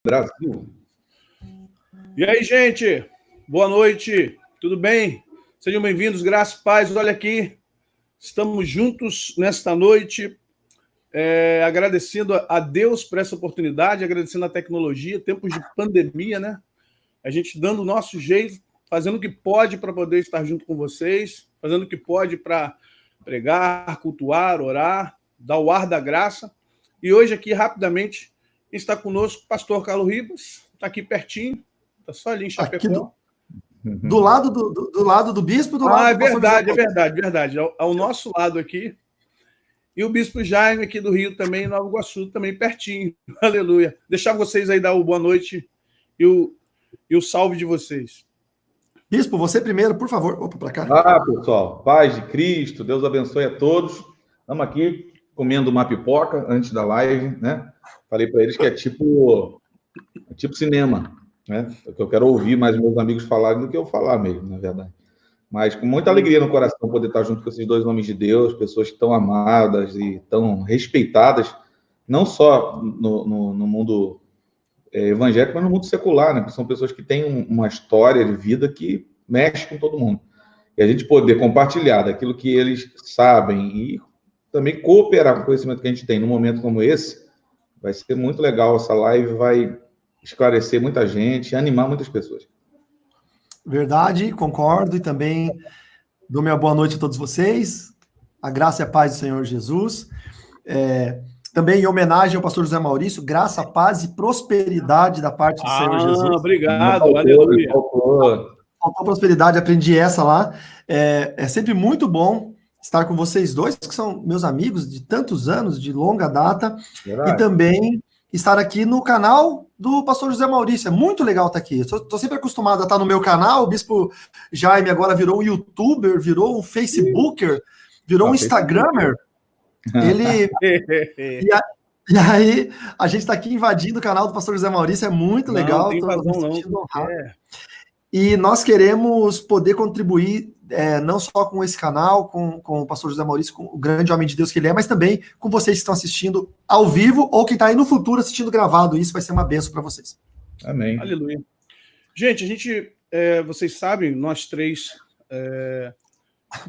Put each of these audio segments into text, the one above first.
Brasil. E aí, gente? Boa noite. Tudo bem? Sejam bem-vindos, graças e paz. Olha aqui, estamos juntos nesta noite, agradecendo a Deus por essa oportunidade, agradecendo a tecnologia, tempos de pandemia, né? A gente dando o nosso jeito, fazendo o que pode para poder estar junto com vocês, fazendo o que pode para pregar, cultuar, orar, dar o ar da graça. E hoje aqui, rapidamente, está conosco o pastor Carlos Ribas, está aqui pertinho, está só ali em Chapecó. Do lado do bispo, do lado do pastor José. Verdade. Ao nosso lado aqui. E o bispo Jaime aqui do Rio também, em Nova Iguaçu, também pertinho. Aleluia. Deixar vocês aí dar o boa noite e o salve de vocês. Bispo, você primeiro, por favor. Opa, para cá. Pessoal. Paz de Cristo. Deus abençoe a todos. Estamos aqui comendo uma pipoca antes da live, né? Falei para eles que é tipo cinema, né? Eu quero ouvir mais meus amigos falarem do que eu falar mesmo, na verdade. Mas com muita alegria no coração poder estar junto com esses dois homens de Deus, pessoas tão amadas e tão respeitadas, não só no mundo evangélico, mas no mundo secular, né? Porque são pessoas que têm uma história de vida que mexe com todo mundo. E a gente poder compartilhar daquilo que eles sabem e também cooperar com o conhecimento que a gente tem num momento como esse, vai ser muito legal. Essa live vai esclarecer muita gente, animar muitas pessoas. Verdade, concordo, e também dou minha boa noite a todos vocês, a graça e a paz do Senhor Jesus. Também em homenagem ao pastor José Maurício, graça, paz e prosperidade da parte do Senhor Jesus. Obrigado, aleluia. Faltou prosperidade, aprendi essa lá. É sempre muito bom estar com vocês dois, que são meus amigos de tantos anos, de longa data, verdade. E também estar aqui no canal do pastor José Maurício. É muito legal estar aqui. Estou sempre acostumado a estar no meu canal. O bispo Jaime agora virou um youtuber, virou um facebooker, virou um instagramer. E aí, a gente está aqui invadindo o canal do pastor José Maurício. É muito legal. Não tem razão, não. E nós queremos poder contribuir não só com esse canal, com o pastor José Maurício, com o grande homem de Deus que ele é, mas também com vocês que estão assistindo ao vivo ou que está aí no futuro assistindo gravado. Isso vai ser uma bênção para vocês. Amém. Aleluia. Gente, vocês sabem, nós três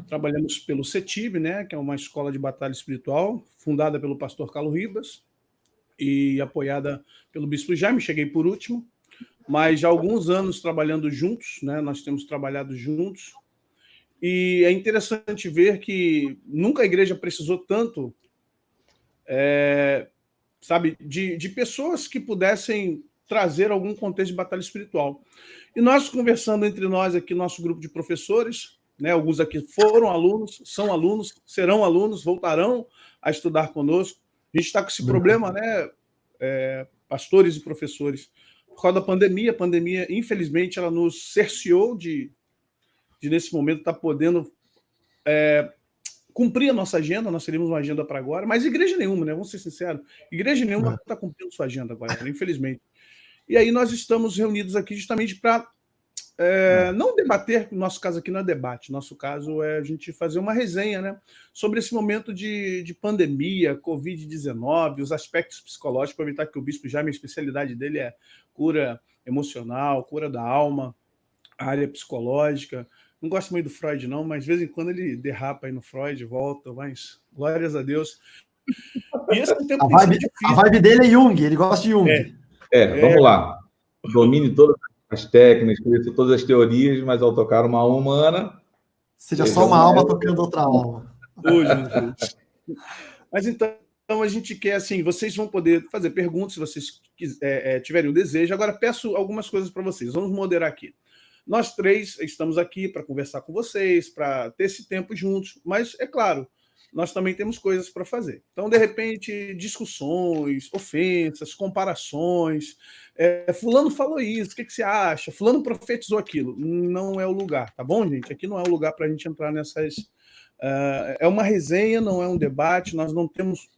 trabalhamos pelo CETIB, né, que é uma escola de batalha espiritual, fundada pelo pastor Carlos Ribas e apoiada pelo bispo Jaime, cheguei por último. Mas já há alguns anos trabalhando juntos, né? Nós temos trabalhado juntos, e é interessante ver que nunca a igreja precisou tanto, de pessoas que pudessem trazer algum contexto de batalha espiritual. E nós conversando entre nós aqui, nosso grupo de professores, né? Alguns aqui foram alunos, são alunos, serão alunos, voltarão a estudar conosco. A gente está com esse problema, né? Pastores e professores, por causa da pandemia. A pandemia, infelizmente, ela nos cerceou de nesse momento, estar podendo cumprir a nossa agenda. Nós teríamos uma agenda para agora, mas igreja nenhuma, né? Vamos ser sinceros, igreja nenhuma está cumprindo sua agenda agora, infelizmente. E aí nós estamos reunidos aqui justamente para não debater, no nosso caso aqui não é debate, nosso caso é a gente fazer uma resenha, né, sobre esse momento de pandemia, Covid-19, os aspectos psicológicos, para evitar que o bispo Jaime, a especialidade dele é cura emocional, cura da alma, a área psicológica. Não gosto muito do Freud, não, mas de vez em quando ele derrapa aí no Freud, volta, mas glórias a Deus. E esse tempo a vibe dele é Jung, ele gosta de Jung. Vamos lá. Domine todas as técnicas, conheça todas as teorias, mas ao tocar uma alma humana... Seja só uma alma tocando outra alma. Mas então a gente quer, assim, vocês vão poder fazer perguntas se vocês tiverem o desejo. Agora peço algumas coisas para vocês. Vamos moderar aqui. Nós três estamos aqui para conversar com vocês, para ter esse tempo juntos, mas, é claro, nós também temos coisas para fazer. Então, de repente, discussões, ofensas, comparações. Fulano falou isso, o que você acha? Fulano profetizou aquilo. Não é o lugar, tá bom, gente? Aqui não é o lugar para a gente entrar nessas... é uma resenha, não é um debate, nós não temos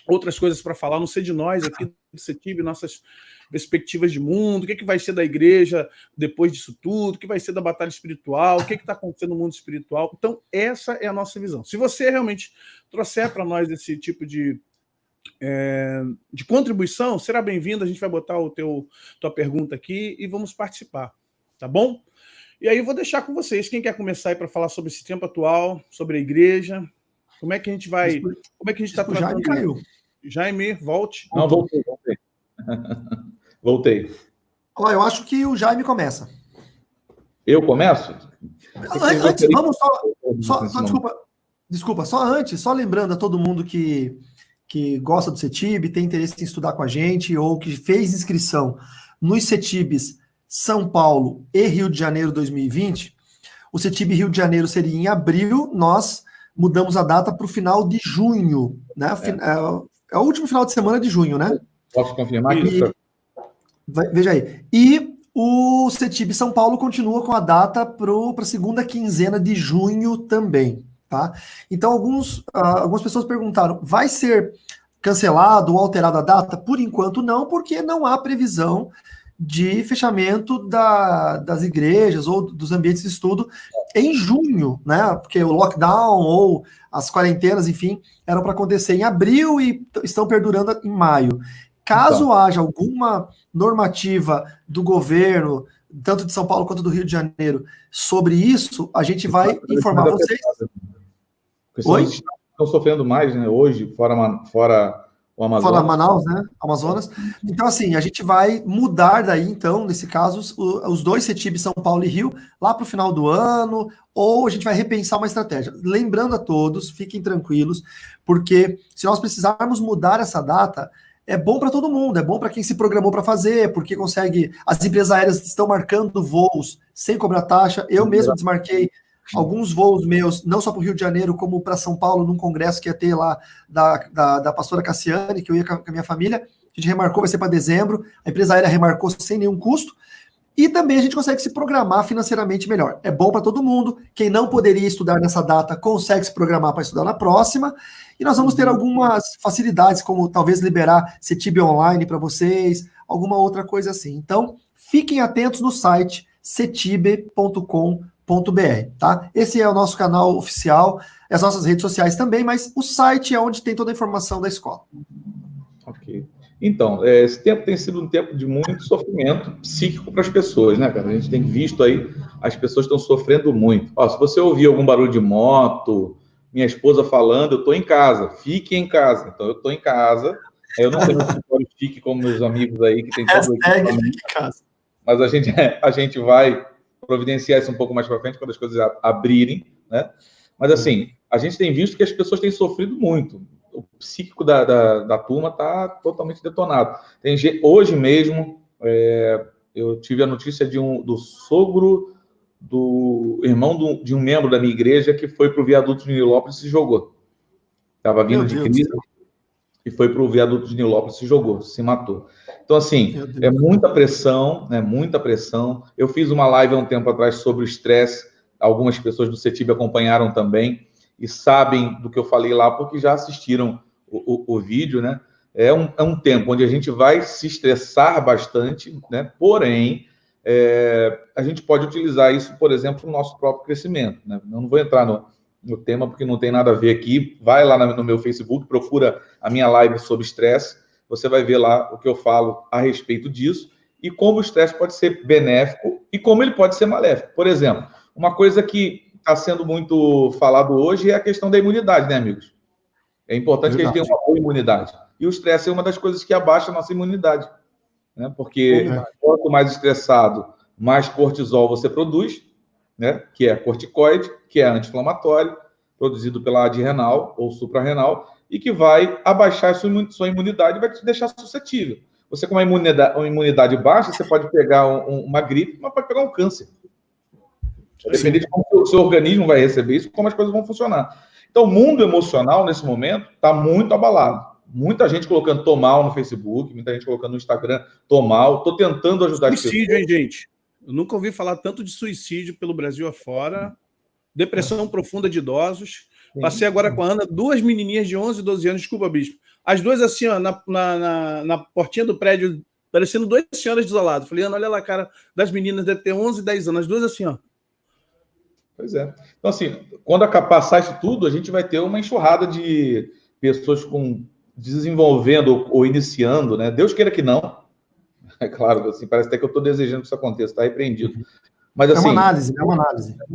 outras coisas para falar, não sei de nós aqui do CETIB, nossas perspectivas de mundo, o que vai ser da igreja depois disso tudo, o que vai ser da batalha espiritual, o que está acontecendo no mundo espiritual. Então, essa é a nossa visão. Se você realmente trouxer para nós esse tipo de de contribuição, será bem-vindo. A gente vai botar tua pergunta aqui e vamos participar, tá bom? E aí eu vou deixar com vocês. Quem quer começar aí para falar sobre esse tempo atual, sobre a igreja? Como é que a gente vai... Como é que a gente está tratando? Jaime caiu. Jaime, volte. Não, voltei. Voltei. Olha, eu acho que o Jaime começa. Eu começo? Antes, vamos desculpa, só antes, só lembrando a todo mundo que gosta do CETIB, tem interesse em estudar com a gente, ou que fez inscrição nos CETIBs São Paulo e Rio de Janeiro 2020, o CETIB Rio de Janeiro seria em abril, nós mudamos a data para o final de junho, né? É o último final de semana de junho, né? Posso confirmar aqui? Veja aí. E o CETIB São Paulo continua com a data para a segunda quinzena de junho também, tá? Então, algumas pessoas perguntaram, vai ser cancelado ou alterada a data? Por enquanto não, porque não há previsão de fechamento das igrejas ou dos ambientes de estudo em junho, né? Porque o lockdown ou as quarentenas, enfim, eram para acontecer em abril e estão perdurando em maio. Caso haja alguma normativa do governo, tanto de São Paulo quanto do Rio de Janeiro, sobre isso, a gente vai informar vocês. Oi? Estão sofrendo mais, né? Hoje, fora o Amazonas. Fora Manaus, né? Amazonas. Então, assim, a gente vai mudar daí, então, nesse caso, os dois CETIBs São Paulo e Rio, lá para o final do ano, ou a gente vai repensar uma estratégia. Lembrando a todos, fiquem tranquilos, porque se nós precisarmos mudar essa data, é bom para todo mundo, é bom para quem se programou para fazer, porque consegue. As empresas aéreas estão marcando voos sem cobrar taxa. Eu mesmo desmarquei alguns voos meus, não só para o Rio de Janeiro, como para São Paulo, num congresso que ia ter lá da pastora Cassiane, que eu ia com a minha família. A gente remarcou, vai ser para dezembro. A empresa aérea remarcou sem nenhum custo. E também a gente consegue se programar financeiramente melhor. É bom para todo mundo. Quem não poderia estudar nessa data consegue se programar para estudar na próxima. E nós vamos ter algumas facilidades, como talvez liberar CETIB online para vocês, alguma outra coisa assim. Então, fiquem atentos no site cetibe.com.br, tá? Esse é o nosso canal oficial, as nossas redes sociais também, mas o site é onde tem toda a informação da escola. Ok. Então, esse tempo tem sido um tempo de muito sofrimento psíquico para as pessoas, né, cara? A gente tem visto aí, as pessoas estão sofrendo muito. Ó, se você ouvir algum barulho de moto, minha esposa falando, eu estou em casa, fique em casa. Então, eu estou em casa, eu não tenho um escritório chique como meus amigos aí, que tem todo fique em casa. Mas a gente vai providenciar isso um pouco mais para frente, quando as coisas abrirem, né? Mas, assim, a gente tem visto que as pessoas têm sofrido muito. O psíquico da turma está totalmente detonado. Hoje mesmo, eu tive a notícia do sogro do irmão de um membro da minha igreja que foi para o viaduto de Nilópolis e se jogou. Estava vindo de crise e foi para o viaduto de Nilópolis e se jogou, se matou. Então, assim, é muita pressão, né? Muita pressão. Eu fiz uma live há um tempo atrás sobre o estresse. Algumas pessoas do CETIB acompanharam também e sabem do que eu falei lá, porque já assistiram o vídeo, né? É um tempo onde a gente vai se estressar bastante, né? Porém, a gente pode utilizar isso, por exemplo, no nosso próprio crescimento, né? Eu não vou entrar no tema, porque não tem nada a ver aqui. Vai lá no meu Facebook, procura a minha live sobre estresse, você vai ver lá o que eu falo a respeito disso e como o estresse pode ser benéfico e como ele pode ser maléfico. Por exemplo, uma coisa que está sendo muito falado hoje é a questão da imunidade, né, amigos? É importante que a gente tenha uma boa imunidade. E o estresse é uma das coisas que abaixa a nossa imunidade, né? Porque quanto mais estressado, mais cortisol você produz, né? Que é corticoide, que é anti-inflamatório, produzido pela adrenal ou suprarrenal, e que vai abaixar sua imunidade e vai te deixar suscetível. Você com uma imunidade baixa, você pode pegar uma gripe, mas pode pegar um câncer. Depende de como o seu organismo vai receber isso, como as coisas vão funcionar. Então, o mundo emocional, nesse momento, está muito abalado. Muita gente colocando "tô mal" no Facebook, muita gente colocando no Instagram "tô mal". Estou tentando ajudar as pessoas. Suicídio, hein, gente? Eu nunca ouvi falar tanto de suicídio pelo Brasil afora. Depressão profunda de idosos. Passei agora com a Ana, 2 menininhas de 11 e 12 anos, desculpa, bispo. As duas assim, ó, na portinha do prédio, parecendo 2 senhoras isoladas. Falei, Ana, olha lá a cara das meninas, deve ter 11 e 10 anos. As duas assim, ó. Pois é. Então, assim, quando passar isso tudo, a gente vai ter uma enxurrada de pessoas com desenvolvendo ou iniciando, né? Deus queira que não. É claro, assim, parece até que eu estou desejando que isso aconteça, está repreendido. Mas, assim, é uma análise, é uma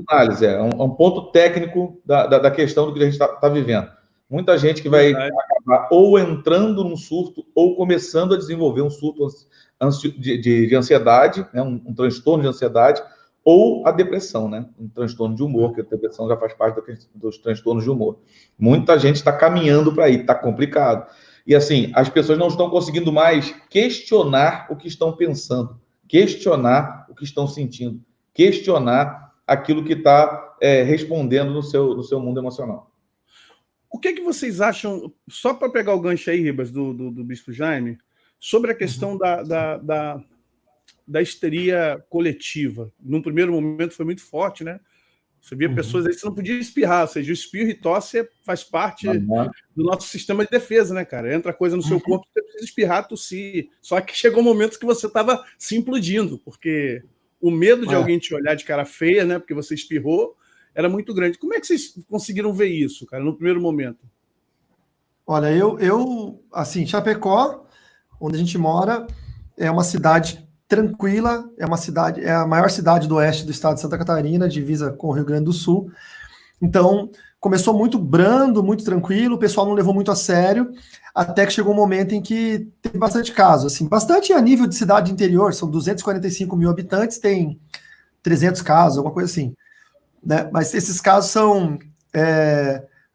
análise. É um ponto técnico da questão do que a gente está vivendo. Muita gente que vai acabar ou entrando num surto ou começando a desenvolver um surto de ansiedade, né? Um transtorno de ansiedade, ou a depressão, né? Um transtorno de humor, que a depressão já faz parte dos transtornos de humor. Muita gente está caminhando para aí, está complicado. E, assim, as pessoas não estão conseguindo mais questionar o que estão pensando, questionar o que estão sentindo, questionar aquilo que está respondendo no seu mundo emocional. O que vocês acham, só para pegar o gancho aí, Ribas, do Bispo Jaime, sobre a questão da histeria coletiva? Num primeiro momento foi muito forte, né? Você via pessoas aí, você não podia espirrar, ou seja, o espirro e tosse faz parte do nosso sistema de defesa, né, cara? Entra coisa no seu corpo, você precisa espirrar, tossir. Só que chegou um momento que você estava se implodindo, porque o medo de alguém te olhar de cara feia, né, porque você espirrou, era muito grande. Como é que vocês conseguiram ver isso, cara, no primeiro momento? Olha, eu assim, Chapecó, onde a gente mora, é uma cidade tranquila, é a maior cidade do oeste do estado de Santa Catarina, divisa com o Rio Grande do Sul. Então, começou muito brando, muito tranquilo, o pessoal não levou muito a sério, até que chegou um momento em que teve bastante caso, assim, bastante a nível de cidade interior, são 245 mil habitantes, tem 300 casos, alguma coisa assim, né? Mas esses casos são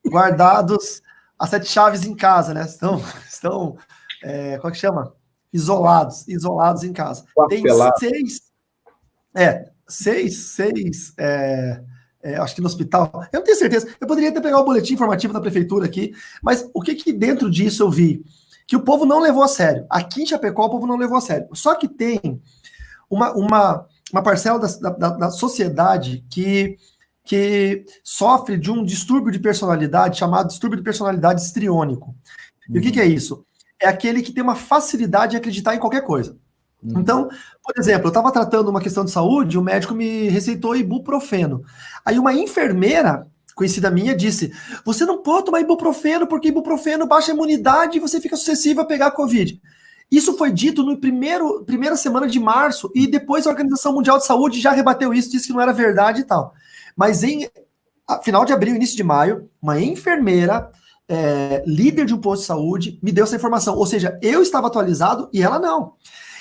guardados a 7 chaves em casa, né? Estão como é que chama? Isolados em casa. Tem 6, acho que no hospital, eu não tenho certeza, eu poderia até pegar o boletim informativo da prefeitura aqui, mas o que dentro disso eu vi? Que o povo não levou a sério. Aqui em Chapecó o povo não levou a sério. Só que tem uma parcela da sociedade que sofre de um distúrbio de personalidade chamado distúrbio de personalidade histriônico. E o que é isso? É aquele que tem uma facilidade de acreditar em qualquer coisa. Então, por exemplo, eu estava tratando uma questão de saúde, o médico me receitou ibuprofeno. Aí uma enfermeira conhecida minha disse, você não pode tomar ibuprofeno porque ibuprofeno baixa a imunidade e você fica suscetível a pegar a Covid. Isso foi dito no primeira semana de março e depois a Organização Mundial de Saúde já rebateu isso, disse que não era verdade e tal. Mas em final de abril, início de maio, uma enfermeira líder de um posto de saúde me deu essa informação, ou seja, eu estava atualizado e ela não.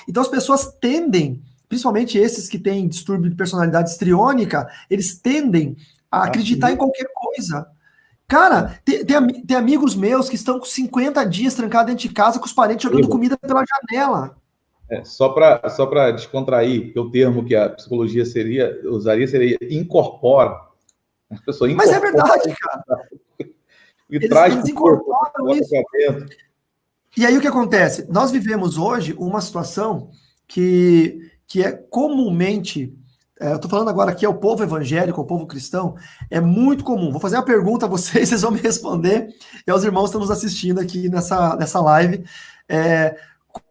Então as pessoas tendem, principalmente esses que têm distúrbio de personalidade histriônica, eles tendem a acreditar em qualquer coisa. Cara, tem amigos meus que estão com 50 dias trancados dentro de casa com os parentes jogando comida pela janela. Só para descontrair, o termo que a psicologia usaria seria incorpora. A pessoa incorpora. Mas é verdade, cara. Eles incorporam isso. E aí o que acontece? Nós vivemos hoje uma situação que é comumente, eu estou falando agora aqui ao povo evangélico, ao povo cristão, é muito comum. Vou fazer uma pergunta a vocês, vocês vão me responder, e aos irmãos que estão nos assistindo aqui nessa live.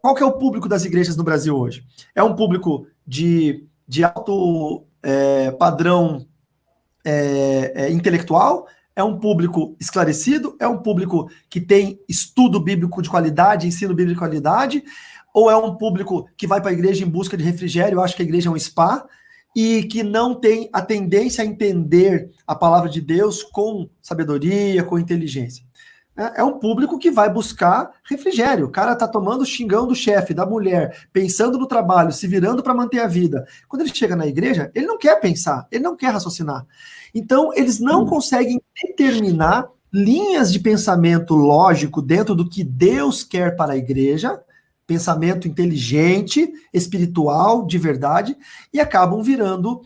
Qual que é o público das igrejas no Brasil hoje? É um público de alto padrão intelectual? É um público esclarecido? É um público que tem estudo bíblico de qualidade, ensino bíblico de qualidade? Ou é um público que vai para a igreja em busca de refrigério? Eu acho que a igreja é um spa e que não tem a tendência a entender a palavra de Deus com sabedoria, com inteligência. É um público que vai buscar refrigério. O cara tá tomando o xingão do chefe, da mulher, pensando no trabalho, se virando para manter a vida. Quando ele chega na igreja, ele não quer pensar, ele não quer raciocinar. Então, eles não conseguem determinar linhas de pensamento lógico dentro do que Deus quer para a igreja, pensamento inteligente, espiritual, de verdade, e acabam virando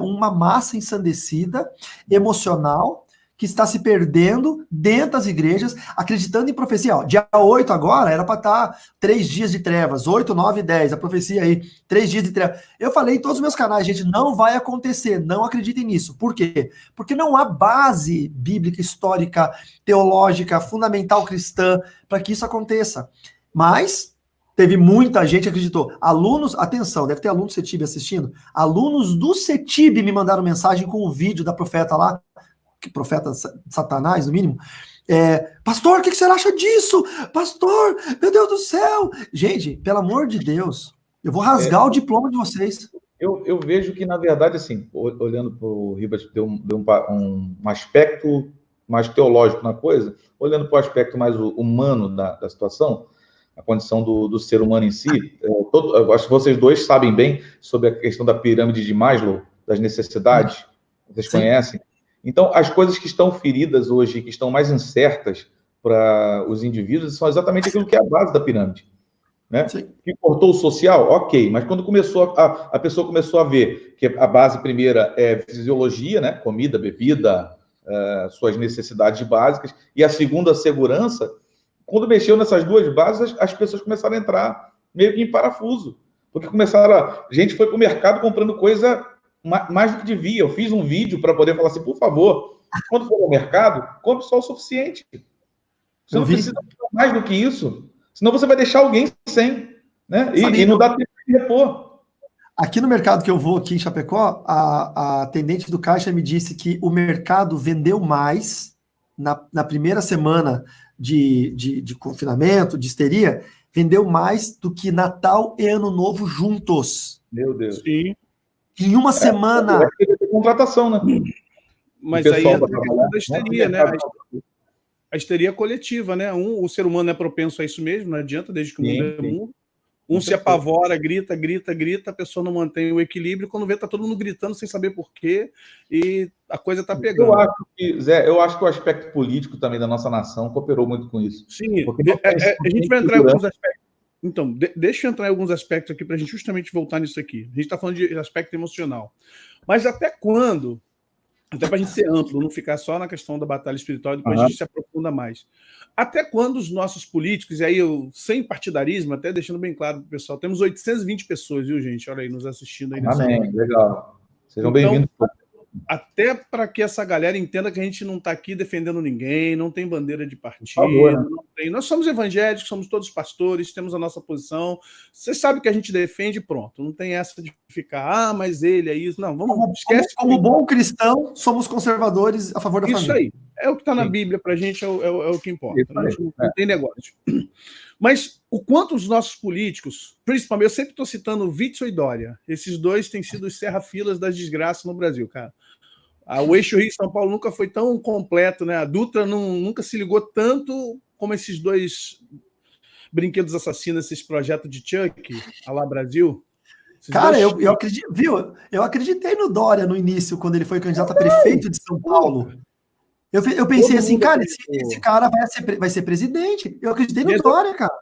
uma massa ensandecida, emocional, que está se perdendo dentro das igrejas, acreditando em profecia. Ó, dia 8 agora era para estar 3 dias de trevas, 8, 9, 10, a profecia aí, 3 dias de trevas. Eu falei em todos os meus canais, gente, não vai acontecer, não acreditem nisso. Por quê? Porque não há base bíblica, histórica, teológica, fundamental cristã para que isso aconteça. Mas teve muita gente que acreditou. Alunos, atenção, deve ter aluno do CETIB assistindo, alunos do CETIB me mandaram mensagem com o vídeo da profeta lá, que profeta Satanás, no mínimo, Pastor, o que você acha disso? Pastor, meu Deus do céu! Gente, pelo amor de Deus, eu vou rasgar o diploma de vocês. Eu vejo que, na verdade, assim, olhando para o Ribas, deu um aspecto mais teológico na coisa, olhando para o aspecto mais humano da situação, a condição do ser humano em si, eu acho que vocês dois sabem bem sobre a questão da pirâmide de Maslow, das necessidades, vocês conhecem? Então, as coisas que estão feridas hoje, que estão mais incertas para os indivíduos, são exatamente aquilo que é a base da pirâmide. Né? Que cortou o social, ok, mas quando começou a pessoa começou a ver que a base primeira é fisiologia, né? Comida, bebida, suas necessidades básicas, e a segunda, segurança, quando mexeu nessas duas bases, as pessoas começaram a entrar meio que em parafuso, porque gente foi para o mercado comprando coisa mais do que devia. Eu fiz um vídeo para poder falar assim, por favor, quando for ao mercado, compre só o suficiente. Você não precisa mais do que isso, senão você vai deixar alguém sem, né? E não dá tempo de repor. Aqui no mercado que eu vou, aqui em Chapecó, a atendente do caixa me disse que o mercado vendeu mais na primeira semana de confinamento, de histeria, vendeu mais do que Natal e Ano Novo juntos. Meu Deus. Sim. Em uma semana. É contratação, né? Mas aí entra a questão da histeria, né? A histeria coletiva, né? O ser humano é propenso a isso mesmo, não adianta, desde que o mundo é mundo. Se apavora, grita, a pessoa não mantém o equilíbrio, quando vê, tá todo mundo gritando sem saber por quê, e a coisa tá pegando. Eu acho que, Zé, o aspecto político também da nossa nação cooperou muito com isso. Sim, a gente vai entrar em alguns aspectos. Então, deixa eu entrar em alguns aspectos aqui para a gente justamente voltar nisso aqui. A gente está falando de aspecto emocional. Mas até quando, até para a gente ser amplo, não ficar só na questão da batalha espiritual, depois a gente se aprofunda mais. Até quando os nossos políticos, e aí eu, sem partidarismo, até deixando bem claro para o pessoal, temos 820 pessoas, viu, gente? Olha aí, nos assistindo aí. Amém, legal. Sejam bem-vindos. Até para que essa galera entenda que a gente não está aqui defendendo ninguém, não tem bandeira de partido, favor, né? não tem. Nós somos evangélicos, somos todos pastores, temos a nossa posição. Você sabe que a gente defende, pronto. Não tem essa de ficar, mas ele é isso. Não, esquece. Como bom cristão, somos conservadores a favor da família. Isso aí. É o que está na Bíblia para a gente, é o que importa. Não tem negócio. Mas o quanto os nossos políticos, principalmente, eu sempre estou citando o Witzel e Dória, esses dois têm sido os serra-filas das desgraças no Brasil, cara. O eixo Rio-São Paulo nunca foi tão completo, né? A Dutra nunca se ligou tanto como esses dois brinquedos assassinos, esses projetos de Chuck, a lá Brasil. Cara, eu acredito, viu? Eu acreditei no Dória no início, quando ele foi candidato a prefeito de São Paulo. Eu pensei assim, cara, esse cara vai ser presidente. Eu acreditei no Dória, cara.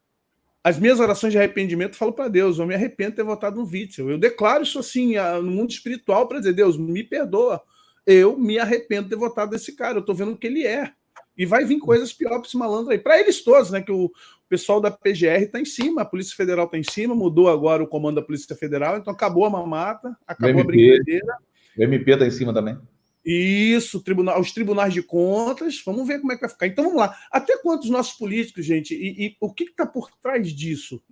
As minhas orações de arrependimento, falo para Deus, eu me arrependo de ter votado no Witzel. Eu declaro isso assim, no mundo espiritual, para dizer, Deus, me perdoa. Eu me arrependo de ter votado nesse cara. Eu estou vendo o que ele é. E vai vir coisas piores para esse malandro aí. Para eles todos, né? Que o pessoal da PGR está em cima, a Polícia Federal está em cima, mudou agora o comando da Polícia Federal, então acabou a mamata, acabou a brincadeira. O MP está em cima também. Isso, os tribunais de contas, vamos ver como é que vai ficar. Então vamos lá. Até quanto os nossos políticos, gente, e o que está por trás disso,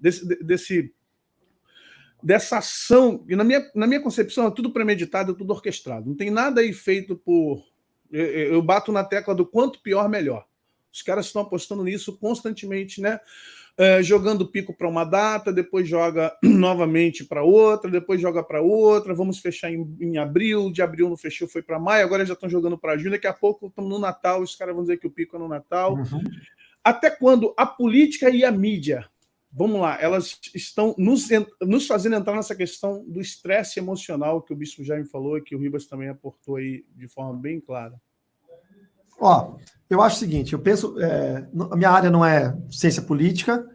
dessa ação, e na minha concepção é tudo premeditado, é tudo orquestrado. Não tem nada aí feito por... Eu bato na tecla do quanto pior, melhor. Os caras estão apostando nisso constantemente, né? Jogando pico para uma data, depois joga novamente para outra, depois joga para outra, vamos fechar em abril, de abril não fechou, foi para maio, agora já estão jogando para junho, daqui a pouco estamos no Natal, os caras vão dizer que o pico é no Natal. Uhum. Até quando a política e a mídia, vamos lá, elas estão nos fazendo entrar nessa questão do estresse emocional que o Bispo já me falou e que o Ribas também aportou aí de forma bem clara. Eu acho o seguinte, eu penso, a minha área não é ciência política,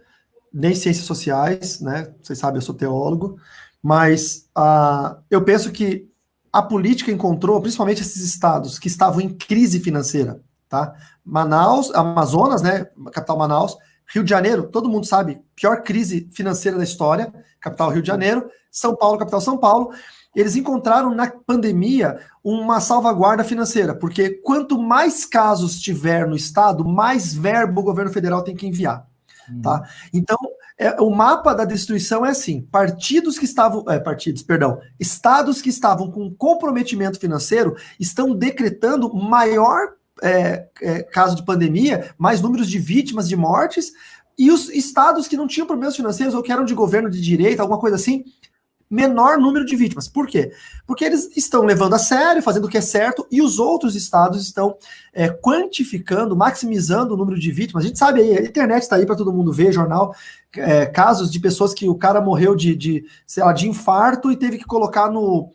nem ciências sociais, né? Vocês sabem, eu sou teólogo, mas eu penso que a política encontrou, principalmente esses estados que estavam em crise financeira, tá? Manaus, Amazonas, né? Capital Manaus, Rio de Janeiro, todo mundo sabe, pior crise financeira da história, capital Rio de Janeiro, São Paulo, capital São Paulo. Eles encontraram na pandemia uma salvaguarda financeira, porque quanto mais casos tiver no estado, mais verbo o governo federal tem que enviar. Tá? Então, o mapa da destruição é assim: estados que estavam com comprometimento financeiro estão decretando maior casos de pandemia, mais números de vítimas, de mortes, e os estados que não tinham problemas financeiros ou que eram de governo de direita, alguma coisa assim, menor número de vítimas. Por quê? Porque eles estão levando a sério, fazendo o que é certo, e os outros estados estão quantificando, maximizando o número de vítimas. A gente sabe aí, a internet está aí para todo mundo ver, jornal, casos de pessoas que o cara morreu de infarto e teve que colocar no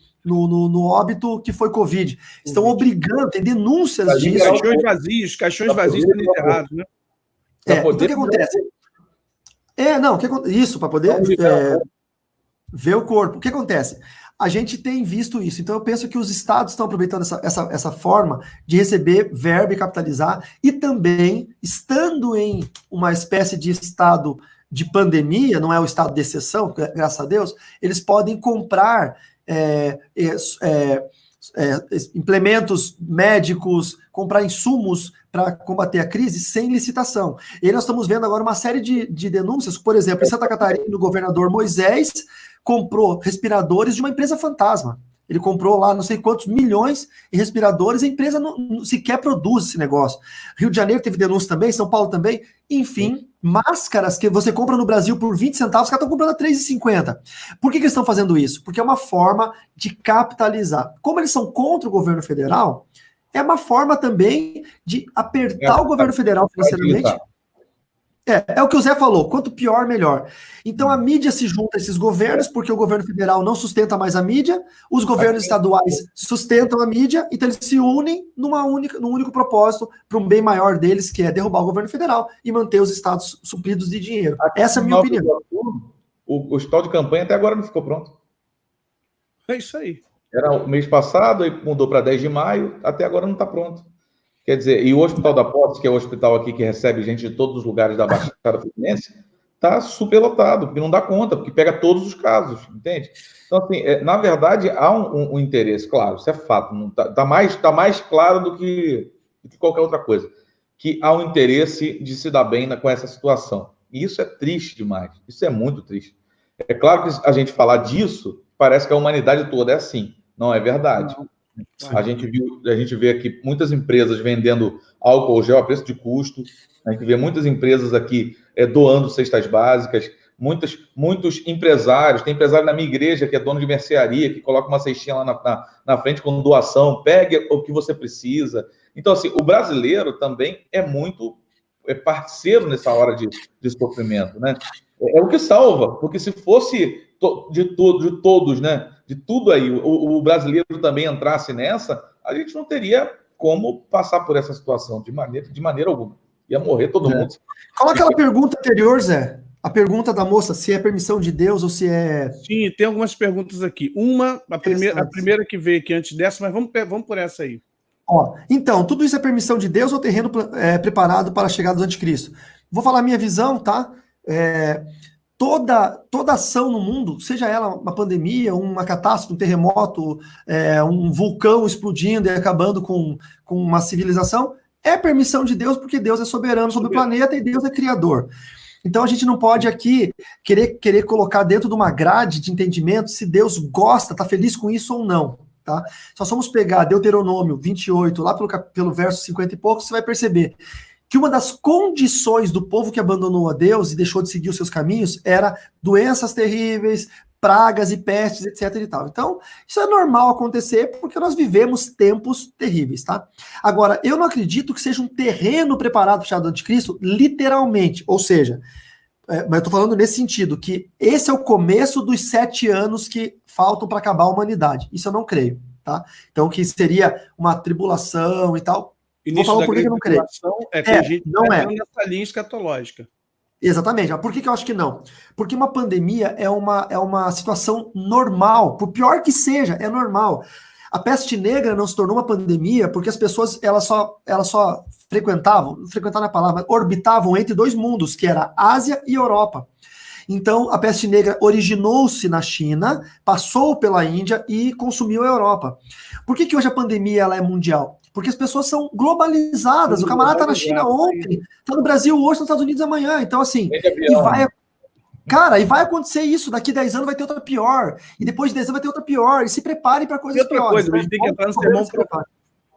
óbito que foi Covid. Estão obrigando, tem denúncias disso. Caixões vazios sendo enterrados, né? Então o que acontece? Isso, para poder ver o corpo. O que acontece? A gente tem visto isso, então eu penso que os estados estão aproveitando essa forma de receber verba e capitalizar, e também, estando em uma espécie de estado de pandemia, não é o estado de exceção, graças a Deus, eles podem comprar implementos médicos, comprar insumos para combater a crise sem licitação. E aí nós estamos vendo agora uma série de denúncias, por exemplo, em Santa Catarina, o governador Moisés comprou respiradores de uma empresa fantasma. Ele comprou lá não sei quantos milhões em respiradores, a empresa não sequer produz esse negócio. Rio de Janeiro teve denúncia também, São Paulo também. Enfim, máscaras que você compra no Brasil por 20 centavos, os caras estão comprando a R$3,50. Por que eles estão fazendo isso? Porque é uma forma de capitalizar. Como eles são contra o governo federal, é uma forma também de apertar o governo federal financeiramente. É o que o Zé falou, quanto pior, melhor. Então a mídia se junta a esses governos, porque o governo federal não sustenta mais a mídia, os governos estaduais sustentam a mídia, então eles se unem num único propósito, para um bem maior deles, que é derrubar o governo federal e manter os estados supridos de dinheiro. Essa é a minha opinião. O hospital de campanha até agora não ficou pronto. É isso aí. Era o mês passado, aí mudou para 10 de maio, até agora não está pronto. Quer dizer, e o Hospital da Posse, que é o hospital aqui que recebe gente de todos os lugares da Baixada Fluminense, está superlotado, porque não dá conta, porque pega todos os casos, entende? Então, assim, na verdade, há um interesse, claro, isso é fato, está mais claro do que qualquer outra coisa, que há um interesse de se dar bem com essa situação. E isso é triste demais, isso é muito triste. É claro que a gente falar disso, parece que a humanidade toda é assim, não é verdade. A gente vê aqui muitas empresas vendendo álcool gel a preço de custo, a gente vê muitas empresas aqui doando cestas básicas, muitos empresários, tem empresário na minha igreja que é dono de mercearia, que coloca uma cestinha lá na frente com doação, pegue o que você precisa. Então, assim, o brasileiro também é muito parceiro nessa hora de sofrimento, né? É o que salva, porque se fosse de todos, né? De tudo aí, o brasileiro também entrasse nessa, a gente não teria como passar por essa situação de maneira alguma. Ia morrer todo mundo. Qual aquela pergunta anterior, Zé? A pergunta da moça, se é permissão de Deus ou se é... Sim, tem algumas perguntas aqui. A primeira que veio aqui antes dessa, mas vamos por essa aí. Então, tudo isso é permissão de Deus ou terreno preparado para a chegada do anticristo? Vou falar a minha visão, tá? Toda ação no mundo, seja ela uma pandemia, uma catástrofe, um terremoto, um vulcão explodindo e acabando com uma civilização, é permissão de Deus, porque Deus é soberano sobre o planeta e Deus é criador. Então a gente não pode aqui querer colocar dentro de uma grade de entendimento se Deus gosta, está feliz com isso ou não. Tá? Só vamos pegar Deuteronômio 28, lá pelo verso 50 e pouco, você vai perceber que uma das condições do povo que abandonou a Deus e deixou de seguir os seus caminhos era doenças terríveis, pragas e pestes, etc. e tal. Então, isso é normal acontecer porque nós vivemos tempos terríveis, tá? Agora, eu não acredito que seja um terreno preparado para o chegada do anticristo, literalmente. Ou seja, mas eu estou falando nesse sentido, que esse é o começo dos 7 anos que faltam para acabar a humanidade. Isso eu não creio, tá? Então, que seria uma tribulação e tal. Vou falar por que eu não creio. Tem gente que não é nessa linha escatológica. Exatamente. Mas por que eu acho que não? Porque uma pandemia é uma situação normal. Por pior que seja, é normal. A peste negra não se tornou uma pandemia porque as pessoas elas só frequentavam na palavra, orbitavam entre dois mundos, que era Ásia e Europa. Então, a peste negra originou-se na China, passou pela Índia e consumiu a Europa. Por que hoje a pandemia ela é mundial? Porque as pessoas são globalizadas. O camarada está na China ontem, está no Brasil hoje, está nos Estados Unidos amanhã. Então, assim, e vai acontecer isso. Daqui 10 anos vai ter outra pior. E depois de 10 anos vai ter outra pior. E se preparem para coisas piores. A gente tem que entrar no sermão profético.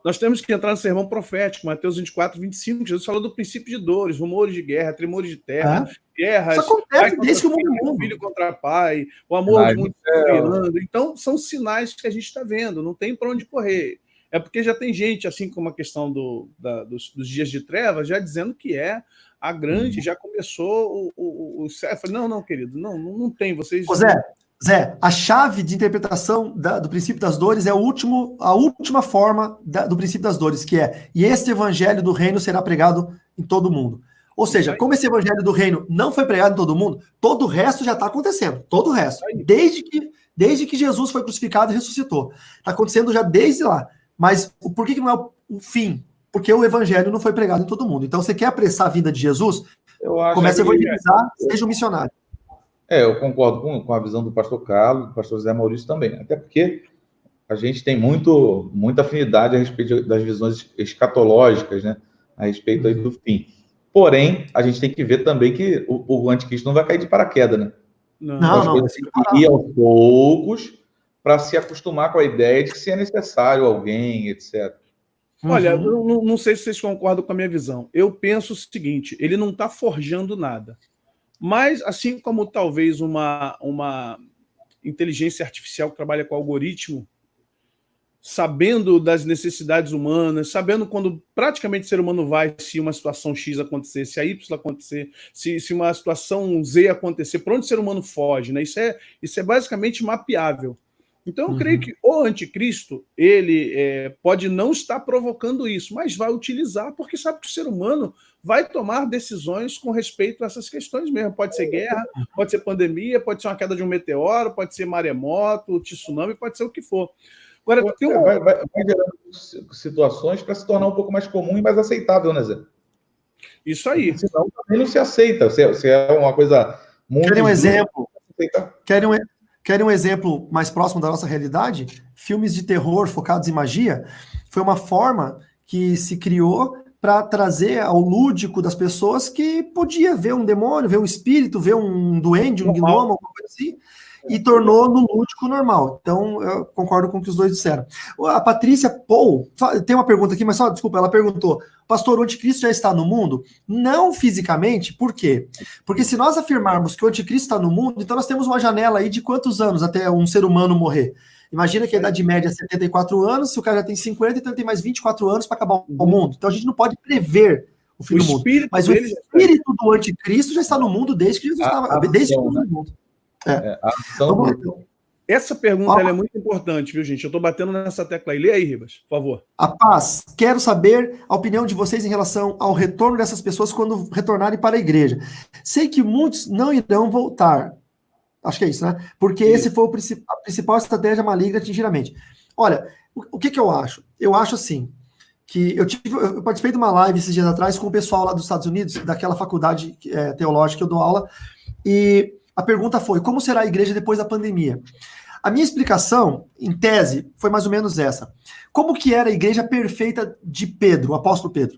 Nós temos que entrar no sermão profético, Mateus 24, 25. Jesus falou do princípio de dores, rumores de guerra, tremores de terra, guerras. Isso acontece desde que o mundo é mundo. Filho contra pai, o amor de muitos esfriando. Então, são sinais que a gente está vendo, não tem para onde correr. É porque já tem gente, assim como a questão dos dias de trevas, já dizendo que é a grande, já começou o não, querido, não tem, vocês... Ô, Zé, a chave de interpretação do princípio das dores é a última forma do princípio das dores, que é: e este evangelho do reino será pregado em todo mundo. Ou seja, como esse evangelho do reino não foi pregado em todo mundo, todo o resto já está acontecendo. Todo o resto. Desde que Jesus foi crucificado e ressuscitou. Está acontecendo já desde lá. Mas por que não é o fim? Porque o evangelho não foi pregado em todo mundo. Então, você quer apressar a vinda de Jesus? Comece a evangelizar, seja um missionário. Eu concordo com a visão do pastor Carlos, do pastor Zé Maurício também. Até porque a gente tem muita afinidade a respeito das visões escatológicas, né? A respeito aí do fim. Porém, a gente tem que ver também que o anticristo não vai cair de paraquedas, né? Não. Tem que ir aos poucos para se acostumar com a ideia de que se é necessário alguém, etc. Olha, eu não sei se vocês concordam com a minha visão. Eu penso o seguinte: ele não está forjando nada. Mas, assim como talvez uma inteligência artificial que trabalha com algoritmo, sabendo das necessidades humanas, sabendo quando praticamente o ser humano vai, se uma situação X acontecer, se a Y acontecer, se uma situação Z acontecer, por onde o ser humano foge, né? Isso é basicamente mapeável. Então, eu creio que o anticristo, ele pode não estar provocando isso, mas vai utilizar, porque sabe que o ser humano vai tomar decisões com respeito a essas questões mesmo. Pode ser guerra, pode ser pandemia, pode ser uma queda de um meteoro, pode ser maremoto, tsunami, pode ser o que for. Agora, vai gerando situações para se tornar um pouco mais comum e mais aceitável, né, Zé? Isso aí. Senão também não se aceita. Se é uma coisa muito... Querem um exemplo? Querem um exemplo mais próximo da nossa realidade? Filmes de terror focados em magia foi uma forma que se criou para trazer ao lúdico das pessoas que podia ver um demônio, ver um espírito, ver um duende, um gnomo, alguma coisa assim, e tornou no lúdico normal. Então, eu concordo com o que os dois disseram. A Patrícia Paul, tem uma pergunta aqui, mas só, desculpa, ela perguntou: pastor, o anticristo já está no mundo? Não fisicamente, por quê? Porque se nós afirmarmos que o anticristo está no mundo, então nós temos uma janela aí de quantos anos até um ser humano morrer? Imagina que a idade média é 74 anos, se o cara já tem 50, então ele tem mais 24 anos para acabar o mundo. Então a gente não pode prever o fim do mundo. Mas o espírito do anticristo já está no mundo desde que Jesus estava, desde que o mundo. Essa pergunta ela é muito importante, viu, gente? Eu estou batendo nessa tecla aí. Lê aí, Ribas, por favor. A paz. Quero saber a opinião de vocês em relação ao retorno dessas pessoas quando retornarem para a igreja. Sei que muitos não irão voltar. Acho que é isso, né? Porque esse foi a principal estratégia maligna de atingir a mente. Olha, o que eu acho? Eu acho assim, que eu participei de uma live esses dias atrás com o pessoal lá dos Estados Unidos, daquela faculdade teológica que eu dou aula, e a pergunta foi: como será a igreja depois da pandemia? A minha explicação, em tese, foi mais ou menos essa. Como que era a igreja perfeita de Pedro, o apóstolo Pedro?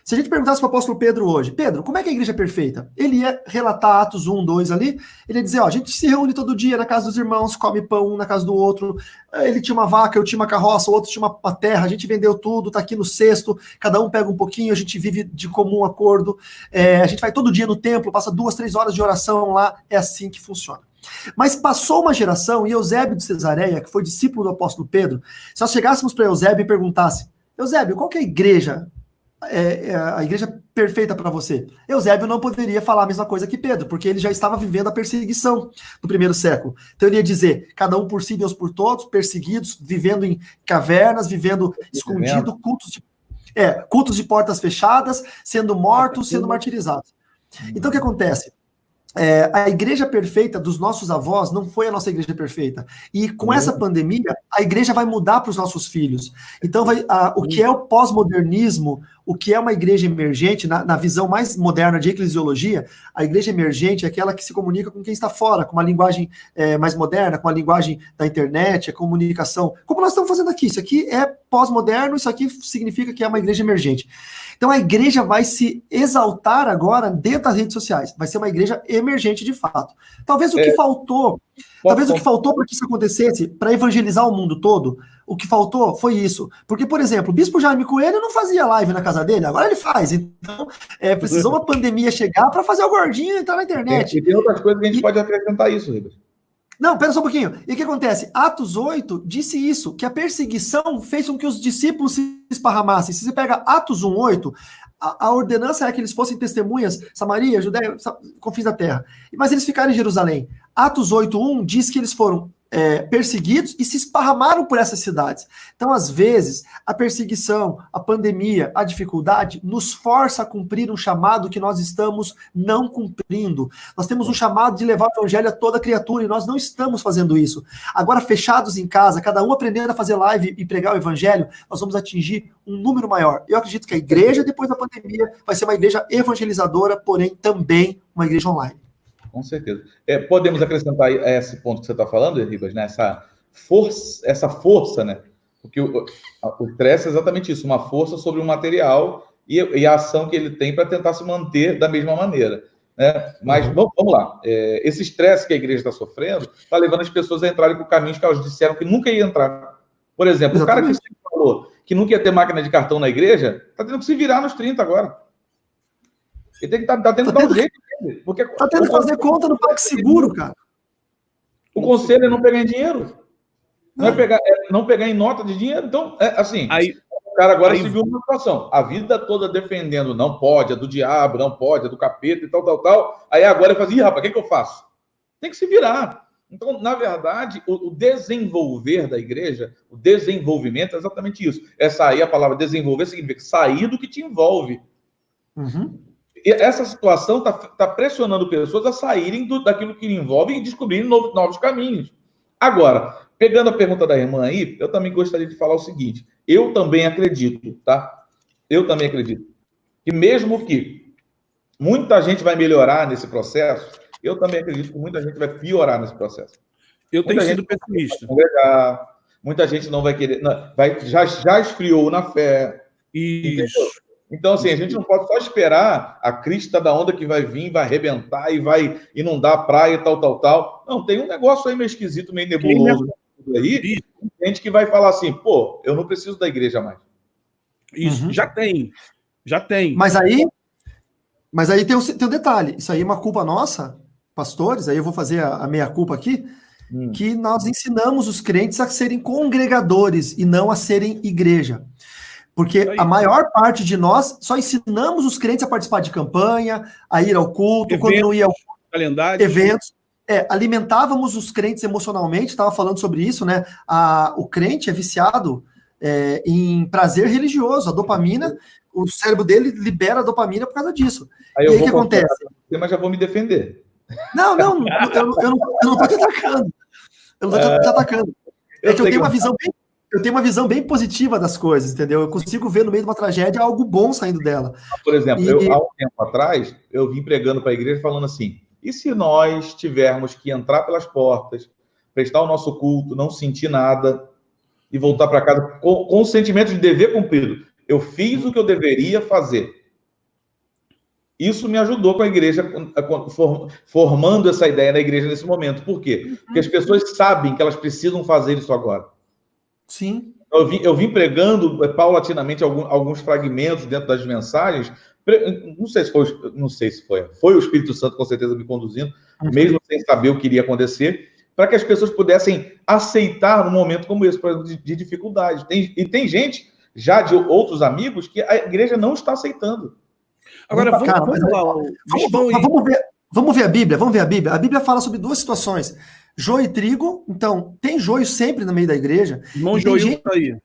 Se a gente perguntasse para o apóstolo Pedro hoje: Pedro, como é que é a igreja perfeita? Ele ia relatar Atos 1, 2 ali, ele ia dizer: ó, a gente se reúne todo dia na casa dos irmãos, come pão um na casa do outro, ele tinha uma vaca, eu tinha uma carroça, o outro tinha uma terra, a gente vendeu tudo, tá aqui no cesto, cada um pega um pouquinho, a gente vive de comum acordo, a gente vai todo dia no templo, passa 2, 3 horas de oração lá, é assim que funciona. Mas passou uma geração, e Eusébio de Cesareia, que foi discípulo do apóstolo Pedro, se nós chegássemos para Eusébio e perguntasse: Eusébio, qual que é a igreja perfeita para você? Eusébio não poderia falar a mesma coisa que Pedro, porque ele já estava vivendo a perseguição do primeiro século. Então ele ia dizer: cada um por si, Deus por todos, perseguidos, vivendo em cavernas, vivendo escondido, cultos de portas fechadas, sendo mortos, sendo martirizados. Então o que acontece? A igreja perfeita dos nossos avós não foi a nossa igreja perfeita. E com essa pandemia, a igreja vai mudar para os nossos filhos. Então, o que é o pós-modernismo, o que é uma igreja emergente, na visão mais moderna de eclesiologia, a igreja emergente é aquela que se comunica com quem está fora, com uma linguagem mais moderna, com a linguagem da internet, a comunicação. Como nós estamos fazendo aqui. Isso aqui é pós-moderno, isso aqui significa que é uma igreja emergente. Então a igreja vai se exaltar agora dentro das redes sociais. Vai ser uma igreja emergente de fato. Talvez o que faltou para que isso acontecesse, para evangelizar o mundo todo, o que faltou foi isso. Porque, por exemplo, o Bispo Jaime Coelho não fazia live na casa dele, agora ele faz. Então, precisou uma pandemia chegar para fazer o gordinho entrar na internet. E tem outras coisas que a gente pode acrescentar isso, Ribas. Não, pera só um pouquinho. E o que acontece? Atos 8 disse isso, que a perseguição fez com que os discípulos se esparramassem. Se você pega Atos 1:8, a ordenança é que eles fossem testemunhas, Samaria, Judéia, confins da terra. Mas eles ficaram em Jerusalém. Atos 8:1 diz que eles foram perseguidos e se esparramaram por essas cidades. Então, às vezes, a perseguição, a pandemia, a dificuldade nos força a cumprir um chamado que nós estamos não cumprindo. Nós temos um chamado de levar o evangelho a toda criatura e nós não estamos fazendo isso. Agora, fechados em casa, cada um aprendendo a fazer live e pregar o evangelho, nós vamos atingir um número maior. Eu acredito que a igreja, depois da pandemia, vai ser uma igreja evangelizadora, porém também uma igreja online. Com certeza. Podemos acrescentar a esse ponto que você está falando, Ribas, né? Essa força, né? Porque o estresse é exatamente isso, uma força sobre um material e a ação que ele tem para tentar se manter da mesma maneira. Né? Mas vamos lá. Esse estresse que a igreja está sofrendo está levando as pessoas a entrarem por caminhos que elas disseram que nunca ia entrar. Por exemplo, exatamente. O cara que sempre falou que nunca ia ter máquina de cartão na igreja está tendo que se virar nos 30 agora. Ele tem que tá tendo que dar um jeito. Porque tá tendo que fazer conta no PagSeguro, cara. O conselho é não pegar em dinheiro. Não pegar em nota de dinheiro. Então, assim, o cara agora se viu numa situação. A vida toda defendendo, não pode, é do diabo, não pode, é do capeta e tal. Aí agora ele fala, rapaz, o que eu faço? Tem que se virar. Então, na verdade, o desenvolver da igreja, o desenvolvimento é exatamente isso. A palavra desenvolver significa sair do que te envolve. Uhum. E essa situação está pressionando pessoas a saírem daquilo que lhe envolve e descobrirem novos caminhos. Agora, pegando a pergunta da irmã aí, eu também gostaria de falar o seguinte. Eu também acredito, tá? Eu também acredito que mesmo que muita gente vai melhorar nesse processo, eu também acredito que muita gente vai piorar nesse processo. Eu tenho sido pessimista. Muita gente não vai querer... Já esfriou na fé. Isso. Entendeu? Então, assim, a gente não pode só esperar a crista da onda que vai vir, vai arrebentar e vai inundar a praia e tal. Não, tem um negócio aí meio esquisito, meio nebuloso aí. Tem gente que vai falar assim, pô, eu não preciso da igreja mais. Isso, já tem. Mas aí tem um detalhe. Isso aí é uma culpa nossa, pastores, aí eu vou fazer a meia-culpa aqui, que nós ensinamos os crentes a serem congregadores e não a serem igreja. Porque a maior parte de nós só ensinamos os crentes a participar de campanha, a ir ao culto, eventos, quando não ia ao culto, eventos. Alimentávamos os crentes emocionalmente, estava falando sobre isso, né? O crente é viciado em prazer religioso, a dopamina, o cérebro dele libera a dopamina por causa disso. Aí o que acontece? Mas já vou me defender. Não, eu não estou te atacando. Eu não estou te atacando. É que eu tenho uma visão bem positiva das coisas, entendeu? Eu consigo ver no meio de uma tragédia algo bom saindo dela. Por exemplo, há um tempo atrás, eu vim pregando para a igreja falando assim, e se nós tivermos que entrar pelas portas, prestar o nosso culto, não sentir nada e voltar para casa com o sentimento de dever cumprido? Eu fiz o que eu deveria fazer. Isso me ajudou com a igreja, formando essa ideia na igreja nesse momento. Por quê? Porque as pessoas sabem que elas precisam fazer isso agora. Sim. Eu vim pregando paulatinamente alguns fragmentos dentro das mensagens. Não sei se foi o Espírito Santo com certeza me conduzindo, mesmo sem saber o que iria acontecer, para que as pessoas pudessem aceitar um momento como esse, por exemplo, de dificuldade. Tem gente, já de outros amigos, que a igreja não está aceitando. Agora, vamos ver a Bíblia. A Bíblia fala sobre duas situações. Joio e trigo, então, tem joio sempre no meio da igreja. Irmão joio tá aí.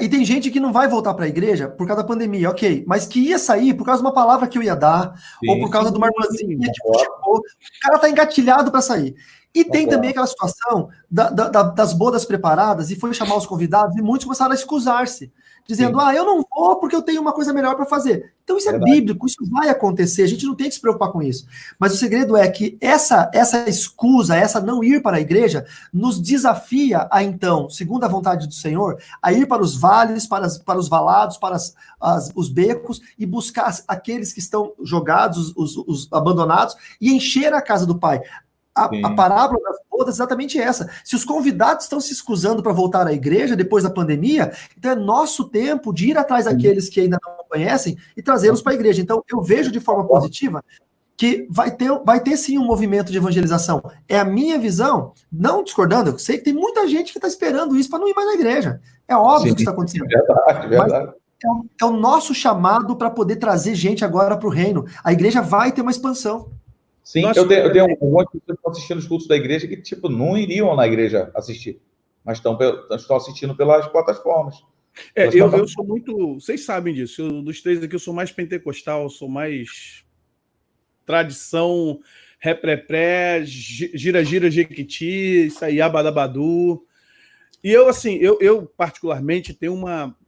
E tem gente que não vai voltar para a igreja por causa da pandemia, ok, mas que ia sair por causa de uma palavra que eu ia dar, ou por causa de uma irmãzinha que puxou. O cara tá engatilhado para sair. E tem também aquela situação das bodas preparadas, e foi chamar os convidados, e muitos começaram a excusar-se, dizendo, eu não vou porque eu tenho uma coisa melhor para fazer. Então isso é bíblico, isso vai acontecer, a gente não tem que se preocupar com isso. Mas o segredo é que essa excusa, essa não ir para a igreja, nos desafia a, então, segundo a vontade do Senhor, a ir para os vales, para os valados, para os becos, e buscar aqueles que estão jogados, os abandonados, e encher a casa do Pai. A parábola das bodas é exatamente essa. Se os convidados estão se escusando para voltar à igreja depois da pandemia, então é nosso tempo de ir atrás daqueles que ainda não conhecem e trazê-los para a igreja. Então eu vejo de forma positiva que vai ter sim um movimento de evangelização. É a minha visão, não discordando, eu sei que tem muita gente que está esperando isso para não ir mais na igreja. É óbvio que isso está acontecendo. Verdade. Mas é o nosso chamado para poder trazer gente agora para o reino. A igreja vai ter uma expansão. Sim, eu tenho um monte de pessoas que estão assistindo os cultos da igreja que, tipo, não iriam na igreja assistir, mas estão assistindo pelas plataformas. Eu sou muito... Vocês sabem disso. Dos três aqui, eu sou mais pentecostal, sou mais tradição, ré-pré-pré, gira-gira, jequiti, isso aí, abadabadu. E eu, assim, eu particularmente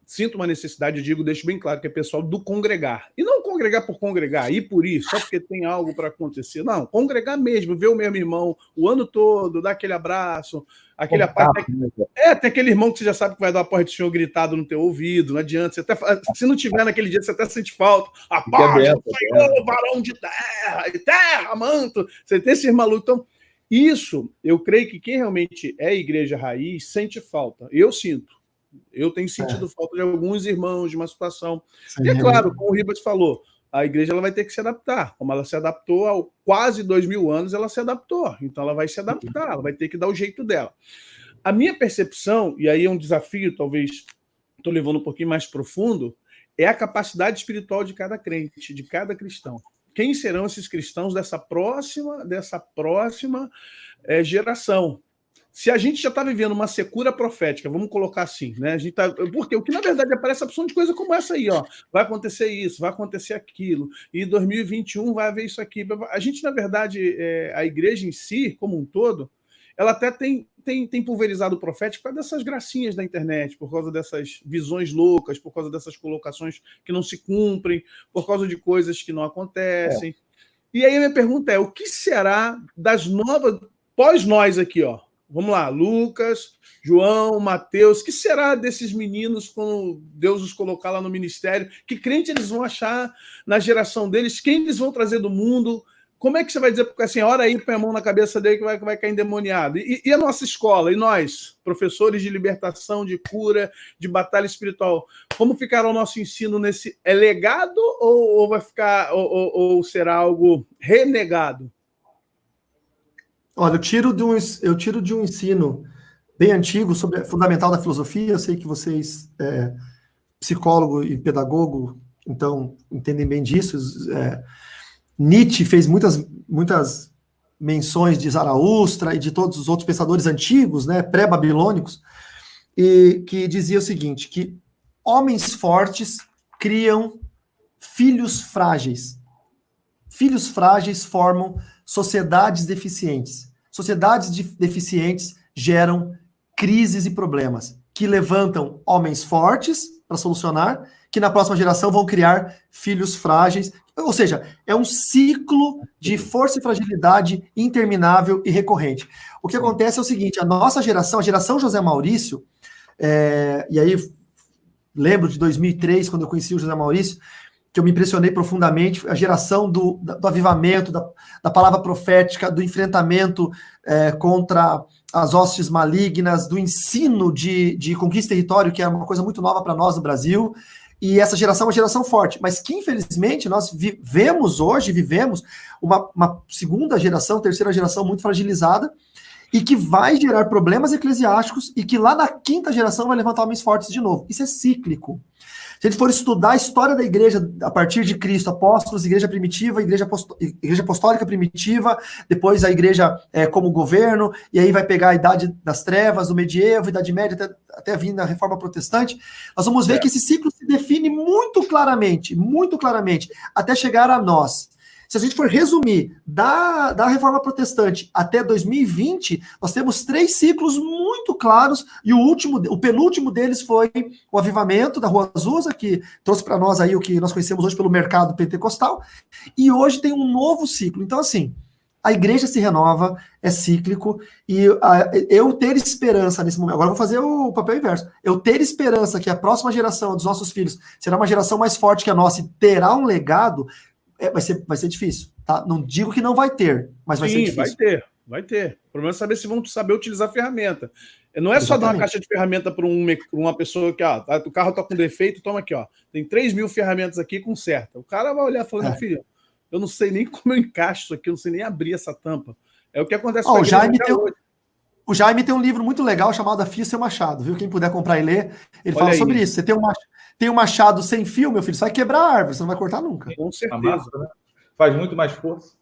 sinto uma necessidade, eu digo, deixo bem claro, que é pessoal do congregar. E não congregar por congregar, ir por isso, só porque tem algo para acontecer. Não, congregar mesmo, ver o mesmo irmão o ano todo, dar aquele abraço, aquele abraço. Tem aquele irmão que você já sabe que vai dar a porra do Senhor gritado no teu ouvido, não adianta. Você até, se não tiver naquele dia, você até sente falta. A paz do Senhor, varão de terra, manto. Você tem esses malucos. Então, isso, eu creio que quem realmente é igreja raiz sente falta. Eu sinto. Eu tenho sentido falta de alguns irmãos, de uma situação. Sim, e é claro, como o Ribas falou, a igreja ela vai ter que se adaptar. Como ela se adaptou há quase 2000 anos, ela se adaptou. Então ela vai se adaptar, ela vai ter que dar o jeito dela. A minha percepção, e aí é um desafio, talvez estou levando um pouquinho mais profundo, é a capacidade espiritual de cada crente, de cada cristão. Quem serão esses cristãos dessa próxima geração? Se a gente já está vivendo uma secura profética, vamos colocar assim, né? A gente porque o que na verdade aparece a opção de coisa como essa aí, ó. Vai acontecer isso, vai acontecer aquilo, e 2021 vai haver isso aqui. A gente, na verdade, a igreja em si, como um todo, ela até tem pulverizado o profético por causa dessas gracinhas da internet, por causa dessas visões loucas, por causa dessas colocações que não se cumprem, por causa de coisas que não acontecem. E aí a minha pergunta é, o que será das novas, pós nós aqui, ó? Vamos lá, Lucas, João, Mateus, o que será desses meninos quando Deus os colocar lá no ministério? Que crente eles vão achar na geração deles? Quem eles vão trazer do mundo? Como é que você vai dizer, porque assim, hora aí põe a mão na cabeça dele que vai cair endemoniado? E a nossa escola? E nós, professores de libertação, de cura, de batalha espiritual? Como ficará o nosso ensino nesse... É legado ou vai ficar... ou será algo renegado? Olha, eu tiro de um ensino bem antigo, sobre fundamental da filosofia. Eu sei que vocês, psicólogo e pedagogo, então entendem bem disso. Nietzsche fez muitas menções de Zaraustra e de todos os outros pensadores antigos, né, pré-babilônicos, e que dizia o seguinte, que homens fortes criam filhos frágeis. Filhos frágeis formam sociedades deficientes. Sociedades deficientes geram crises e problemas, que levantam homens fortes para solucionar, que na próxima geração vão criar filhos frágeis. Ou seja, é um ciclo de força e fragilidade interminável e recorrente. O que acontece é o seguinte, a nossa geração, a geração José Maurício, e aí lembro de 2003, quando eu conheci o José Maurício, que eu me impressionei profundamente, a geração do avivamento, da palavra profética, do enfrentamento contra as hostes malignas, do ensino de conquista de território, que é uma coisa muito nova para nós no Brasil, e essa geração é uma geração forte, mas que infelizmente nós vivemos uma segunda geração, terceira geração muito fragilizada, e que vai gerar problemas eclesiásticos, e que lá na quinta geração vai levantar homens fortes de novo. Isso é cíclico. Se a gente for estudar a história da igreja a partir de Cristo, apóstolos, igreja primitiva, igreja apostólica primitiva, depois a igreja como governo, e aí vai pegar a idade das trevas, do medievo, idade média, até vir na reforma protestante, nós vamos ver que esse ciclo se define muito claramente, até chegar a nós. Se a gente for resumir da Reforma Protestante até 2020, nós temos 3 ciclos muito claros, e o penúltimo deles foi o avivamento da Rua Azusa, que trouxe para nós aí o que nós conhecemos hoje pelo mercado pentecostal, e hoje tem um novo ciclo. Então, assim, a igreja se renova, é cíclico, e eu ter esperança nesse momento, agora eu vou fazer o papel inverso, eu ter esperança que a próxima geração dos nossos filhos será uma geração mais forte que a nossa e terá um legado, vai ser difícil, tá? Não digo que não vai ter, mas vai ser difícil. Vai ter. O problema é saber se vão saber utilizar a ferramenta. Não é só dar uma caixa de ferramenta para uma pessoa que, o carro está com defeito, toma aqui, tem 3.000 ferramentas aqui, conserta. O cara vai olhar e falar, meu filho, eu não sei nem como eu encaixo isso aqui, eu não sei nem abrir essa tampa. É o que acontece com a hoje. O Jaime tem um livro muito legal chamado A Fio e Seu Machado, viu? Quem puder comprar e ler, ele fala sobre isso. Você tem um machado sem fio, meu filho, você vai quebrar a árvore, você não vai cortar nunca. Com certeza. Né? Faz muito mais força.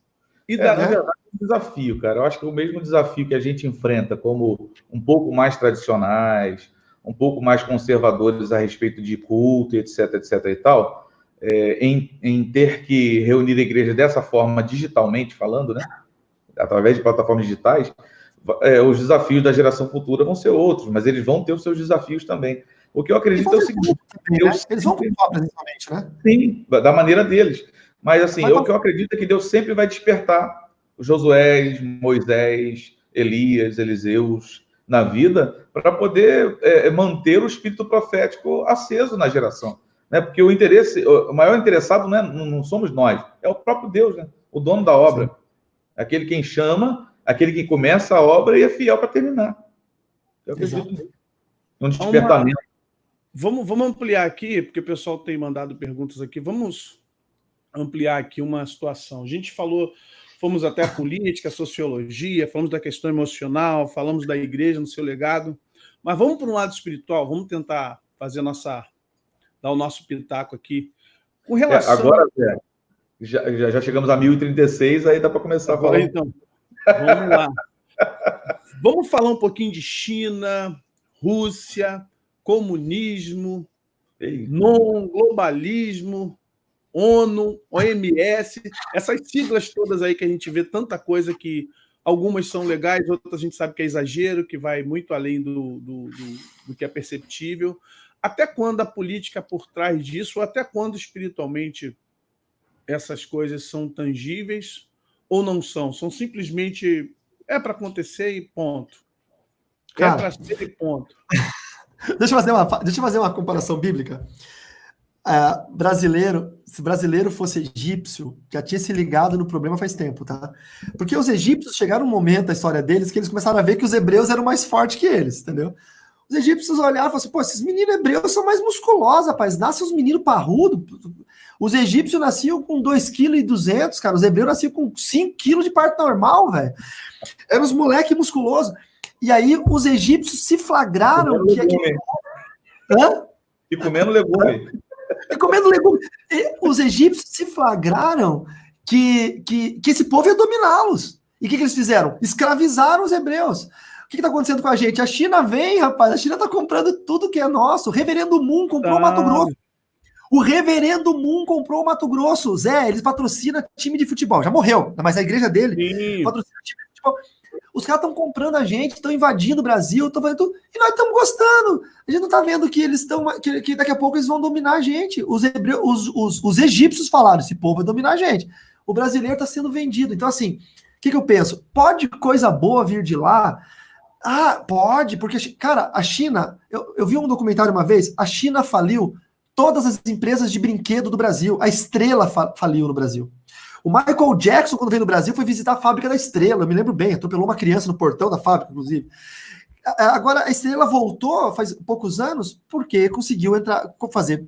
Na verdade, é um desafio, cara. Eu acho que é o mesmo desafio que a gente enfrenta como um pouco mais tradicionais, um pouco mais conservadores a respeito de culto, etc, etc e tal, em ter que reunir a igreja dessa forma, digitalmente falando, né? Através de plataformas digitais, os desafios da geração futura vão ser outros, mas eles vão ter os seus desafios também. O que eu acredito é o seguinte... Eles vão cultuar presencialmente, né? Sim, da maneira deles. Mas, assim, o que eu acredito é que Deus sempre vai despertar os Josué, Moisés, Elias, Eliseus na vida para poder manter o espírito profético aceso na geração. Né? Porque o maior interessado não somos nós, é o próprio Deus, né? O dono da obra. Sim. Aquele quem chama, aquele que começa a obra e é fiel para terminar. Eu acredito num despertamento. Vamos ampliar aqui, porque o pessoal tem mandado perguntas aqui. Vamos ampliar aqui uma situação. A gente fomos até a política, a sociologia, falamos da questão emocional, falamos da igreja no seu legado, mas vamos para um lado espiritual, vamos tentar fazer dar o nosso pitaco aqui. Com relação... Agora, já chegamos a 1036, aí dá para começar a falar. Então, vamos lá. Vamos falar um pouquinho de China, Rússia, comunismo, globalismo, ONU, OMS, essas siglas todas aí que a gente vê tanta coisa que algumas são legais, outras a gente sabe que é exagero, que vai muito além do que é perceptível. Até quando a política por trás disso, ou até quando espiritualmente essas coisas são tangíveis ou não são? São simplesmente para acontecer e ponto. Cara, para ser e ponto. Deixa eu fazer uma comparação bíblica. Se brasileiro fosse egípcio, já tinha se ligado no problema faz tempo, tá? Porque os egípcios chegaram um momento da história deles que eles começaram a ver que os hebreus eram mais fortes que eles, entendeu? Os egípcios olharam e falaram assim, pô, esses meninos hebreus são mais musculosos, rapaz, nascem uns meninos parrudos. Os egípcios nasciam com 2,2 kg, cara, os hebreus nasciam com 5 kg de parto normal, velho. Eram os moleques musculosos. E aí os egípcios se flagraram que aquele... E comendo legume. E comendo legume. E os egípcios se flagraram que esse povo ia dominá-los. E o que eles fizeram? Escravizaram os hebreus. O que está acontecendo com a gente? A China vem, rapaz. A China está comprando tudo que é nosso. O Reverendo Moon comprou o Mato Grosso. O Reverendo Moon comprou o Mato Grosso. Zé, eles patrocinam time de futebol. Já morreu, mas a igreja dele patrocina time de futebol. Os caras estão comprando a gente, estão invadindo o Brasil, estão fazendo tudo, e nós estamos gostando. A gente não está vendo que eles estão, que daqui a pouco eles vão dominar a gente. Os egípcios falaram, esse povo vai dominar a gente. O brasileiro está sendo vendido. Então, assim, o que eu penso? Pode coisa boa vir de lá? Ah, pode, porque, cara, a China, eu vi um documentário uma vez, a China faliu todas as empresas de brinquedo do Brasil. A Estrela faliu no Brasil. O Michael Jackson, quando veio no Brasil, foi visitar a fábrica da Estrela. Eu me lembro bem, atropelou uma criança no portão da fábrica, inclusive. Agora, a Estrela voltou faz poucos anos porque conseguiu fazer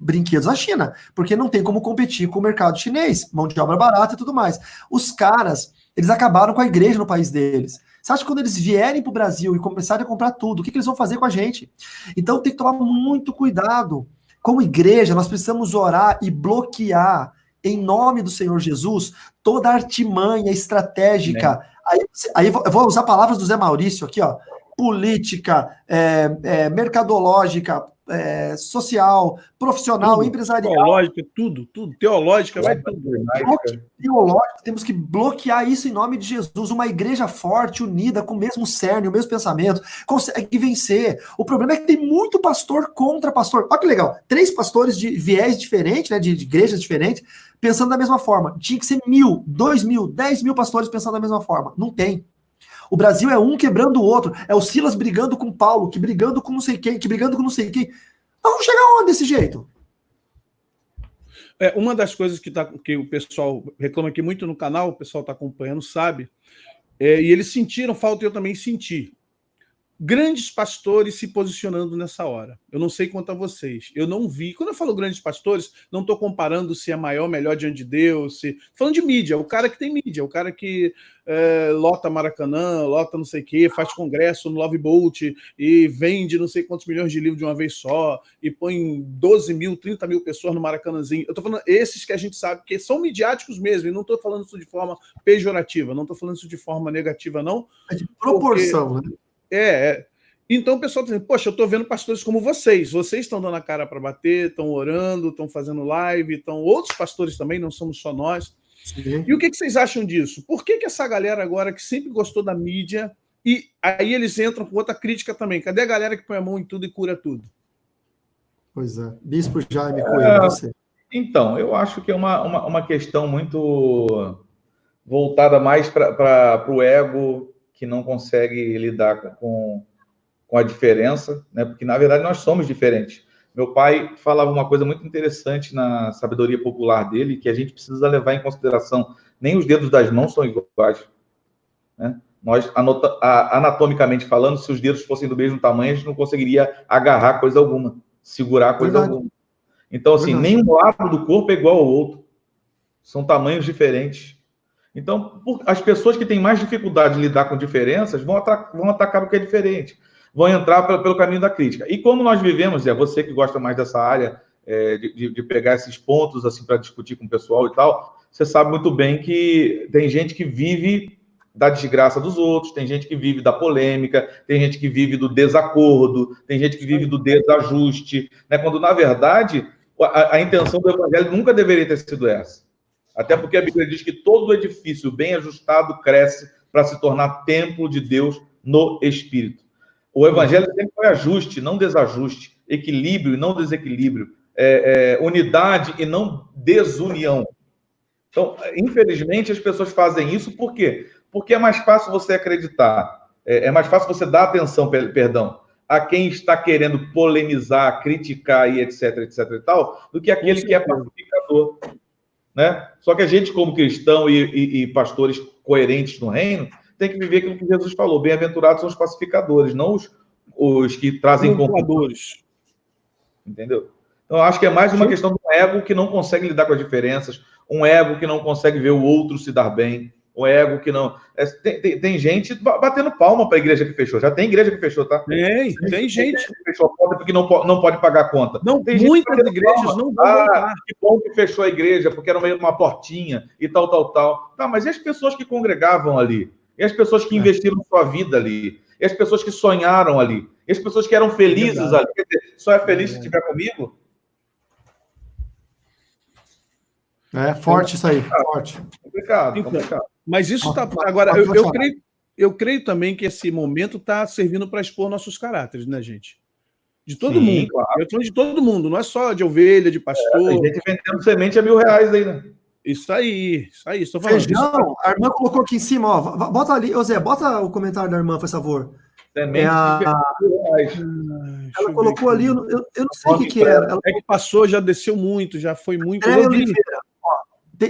brinquedos na China, porque não tem como competir com o mercado chinês, mão de obra barata e tudo mais. Os caras, eles acabaram com a igreja no país deles. Você acha que quando eles vierem para o Brasil e começarem a comprar tudo, o que eles vão fazer com a gente? Então tem que tomar muito cuidado. Como igreja, nós precisamos orar e bloquear, em nome do Senhor Jesus, toda a artimanha estratégica. Aí eu vou usar palavras do Zé Maurício aqui, ó. Política, mercadológica, social, profissional, tudo, empresarial. Teológica, tudo. Teológica, vai tudo. Teológico, temos que bloquear isso em nome de Jesus. Uma igreja forte, unida, com o mesmo cerne, o mesmo pensamento, consegue vencer. O problema é que tem muito pastor contra pastor. Olha que legal, 3 pastores de viés diferentes, né, de igrejas diferentes, pensando da mesma forma. Tinha que ser 1.000, 2.000, 10.000 pastores pensando da mesma forma. Não tem. O Brasil é um quebrando o outro. É o Silas brigando com Paulo, que brigando com não sei quem, que brigando com não sei quem. Vamos chegar onde desse jeito? Uma das coisas que o pessoal reclama aqui muito no canal, o pessoal está acompanhando, sabe, e eles sentiram falta, eu também senti. Grandes pastores se posicionando nessa hora. Eu não sei quanto a vocês. Eu não vi. Quando eu falo grandes pastores, não estou comparando se é maior, melhor diante de Deus. Falando de mídia, o cara que tem mídia, o cara que lota Maracanã, lota não sei o quê, faz congresso no Love Boat e vende não sei quantos milhões de livros de uma vez só e põe 12 mil, 30 mil pessoas no Maracanãzinho. Eu estou falando esses que a gente sabe que são midiáticos mesmo, e não estou falando isso de forma pejorativa, não estou falando isso de forma negativa, não. É de proporção, né? Então o pessoal está dizendo, poxa, eu estou vendo pastores como vocês estão dando a cara para bater, estão orando, estão fazendo live, estão outros pastores também, não somos só nós. Sim. E o que vocês acham disso? Por que essa galera agora que sempre gostou da mídia, e aí eles entram com outra crítica também? Cadê a galera que põe a mão em tudo e cura tudo? Pois é. Bispo Jaime Coelho, você. Então, eu acho que é uma questão muito voltada mais para o ego, que não consegue lidar com a diferença, né? Porque, na verdade, nós somos diferentes. Meu pai falava uma coisa muito interessante na sabedoria popular dele, que a gente precisa levar em consideração. Nem os dedos das mãos são iguais, né? Nós, anatomicamente falando, se os dedos fossem do mesmo tamanho, a gente não conseguiria agarrar coisa alguma, segurar coisa alguma. Então, assim, nenhum lado do corpo é igual ao outro. São tamanhos diferentes. Então, as pessoas que têm mais dificuldade de lidar com diferenças vão atacar o que é diferente, vão entrar pelo caminho da crítica. E como nós vivemos, você que gosta mais dessa área, de pegar esses pontos assim para discutir com o pessoal e tal, você sabe muito bem que tem gente que vive da desgraça dos outros, tem gente que vive da polêmica, tem gente que vive do desacordo, tem gente que vive do desajuste, né? Quando, na verdade, a intenção do evangelho nunca deveria ter sido essa. Até porque a Bíblia diz que todo edifício bem ajustado cresce para se tornar templo de Deus no Espírito. O Evangelho sempre foi ajuste, não desajuste, equilíbrio e não desequilíbrio, unidade e não desunião. Então, infelizmente, as pessoas fazem isso por quê? Porque é mais fácil você acreditar, é mais fácil você dar atenção, a quem está querendo polemizar, criticar e etc e tal, do que aquele que é pacificador. Né? Só que a gente, como cristão e pastores coerentes no reino, tem que viver aquilo que Jesus falou. Bem-aventurados são os pacificadores, não os que trazem confusões. Entendeu? Então, eu acho que é mais uma questão do ego que não consegue lidar com as diferenças, um ego que não consegue ver o outro se dar bem, um ego que não... Tem gente batendo palma para a igreja que fechou. Já tem igreja que fechou, tá? Tem gente que fechou a porta porque não pode pagar a conta. Não, tem muitas igrejas não vão voltar. Que bom que fechou a igreja, porque era meio uma portinha e tal. Tá, mas e as pessoas que congregavam ali? E as pessoas que investiram sua vida ali? E as pessoas que sonharam ali? E as pessoas que eram felizes ali? Quer dizer, só é feliz se estiver comigo? É forte isso aí, forte. Complicado. Mas isso está... Agora, eu creio também que esse momento está servindo para expor nossos caráteres, né, gente? De todo mundo. Claro. Eu estou de todo mundo, não é só de ovelha, de pastor. Tem gente vendendo semente a R$1.000 aí, né? Isso aí. Estou falando. Feijão, a irmã colocou aqui em cima, ó. Bota ali, ô Zé, bota o comentário da irmã, por favor. Semente ela colocou ali, eu não sei o que era. É que passou, já desceu muito, já foi muito.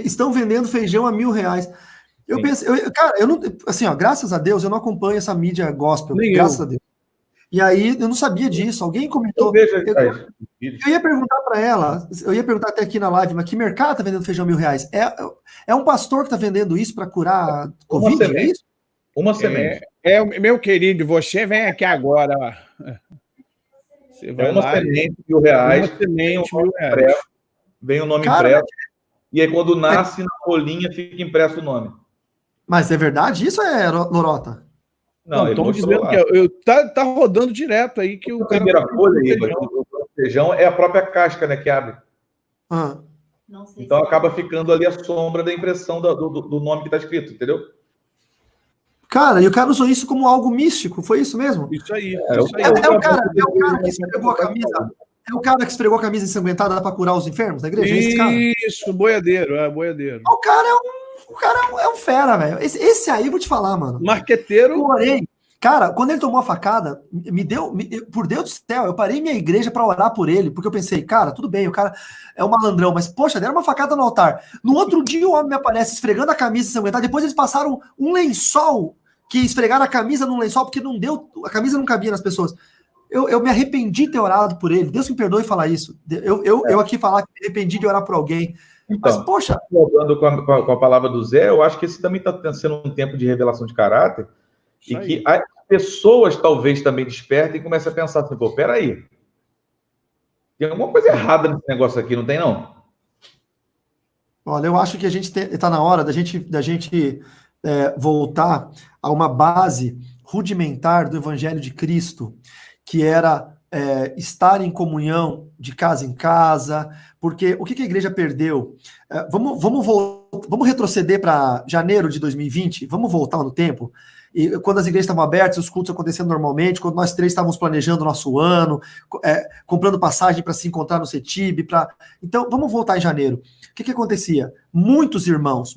Estão vendendo feijão a R$1.000. Eu pensei, cara, eu não, assim, ó, graças a Deus, eu não acompanho essa mídia gospel, graças a Deus. E aí, eu não sabia disso, alguém comentou. Eu ia perguntar para ela, eu ia perguntar até aqui na live, mas que mercado está vendendo feijão R$1.000? É um pastor que está vendendo isso para curar Covid? É isso? Uma semente. Meu querido, você vem aqui agora. Você vai uma lá, semente de R$1.000. Uma semente R$1.000. Vem o nome impresso. E aí, quando nasce na folhinha, fica impresso o nome. Mas é verdade isso, Lorota? Não, estão dizendo que tá rodando direto aí que o primeira folha aí, feijão é a própria casca, né, que abre. Então acaba ficando ali a sombra da impressão do nome que está escrito, entendeu? Cara, e o cara usou isso como algo místico, foi isso mesmo? Isso aí. É o cara que esfregou a camisa. É o cara que esfregou a camisa ensanguentada para curar os enfermos da igreja? Isso, boiadeiro, boiadeiro. O cara é um fera, velho. Esse aí eu vou te falar, mano. Marqueteiro. Porém, cara, quando ele tomou a facada, por Deus do céu, eu parei minha igreja para orar por ele, porque eu pensei, cara, tudo bem, o cara é um malandrão, mas poxa, deram uma facada no altar. No outro dia o homem me aparece esfregando a camisa ensanguentada, depois eles passaram um lençol, que esfregaram a camisa num lençol, porque não deu, a camisa não cabia nas pessoas. Eu me arrependi de ter orado por ele. Deus me perdoe falar isso. Eu aqui falar que me arrependi de orar por alguém. Então, mas, poxa... Voltando com a palavra do Zé, eu acho que esse também está sendo um tempo de revelação de caráter e que as pessoas talvez também despertem e comecem a pensar assim, pô, peraí, tem alguma coisa errada nesse negócio aqui, não tem não? Olha, eu acho que a gente está na hora da gente voltar a uma base rudimentar do Evangelho de Cristo, que era estar em comunhão de casa em casa, porque o que a igreja perdeu? Vamos retroceder para janeiro de 2020, vamos voltar no tempo, e quando as igrejas estavam abertas, os cultos acontecendo normalmente, quando nós três estávamos planejando o nosso ano, comprando passagem para se encontrar no CETIB, então vamos voltar em janeiro. O que acontecia? Muitos irmãos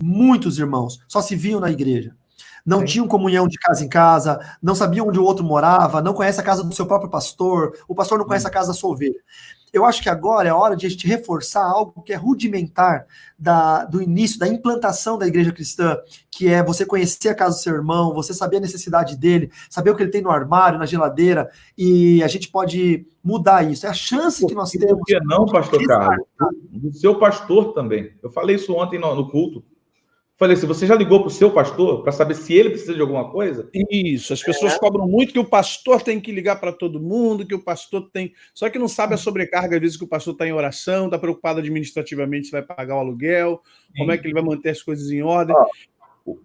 só se viam na igreja. Não tinham comunhão de casa em casa, não sabiam onde o outro morava, não conhece a casa do seu próprio pastor, o pastor não conhece a casa da sua ovelha. Eu acho que agora é a hora de a gente reforçar algo que é rudimentar do início, da implantação da igreja cristã, que é você conhecer a casa do seu irmão, você saber a necessidade dele, saber o que ele tem no armário, na geladeira, e a gente pode mudar isso. É a chance que nós temos. Por que não, pastor Carlos? Do seu pastor também. Eu falei isso ontem no culto. Falei assim, você já ligou para o seu pastor para saber se ele precisa de alguma coisa? Isso, as pessoas cobram muito que o pastor tem que ligar para todo mundo, que o pastor tem... Só que não sabe a sobrecarga, às vezes, que o pastor está em oração, está preocupado administrativamente se vai pagar o aluguel, como é que ele vai manter as coisas em ordem.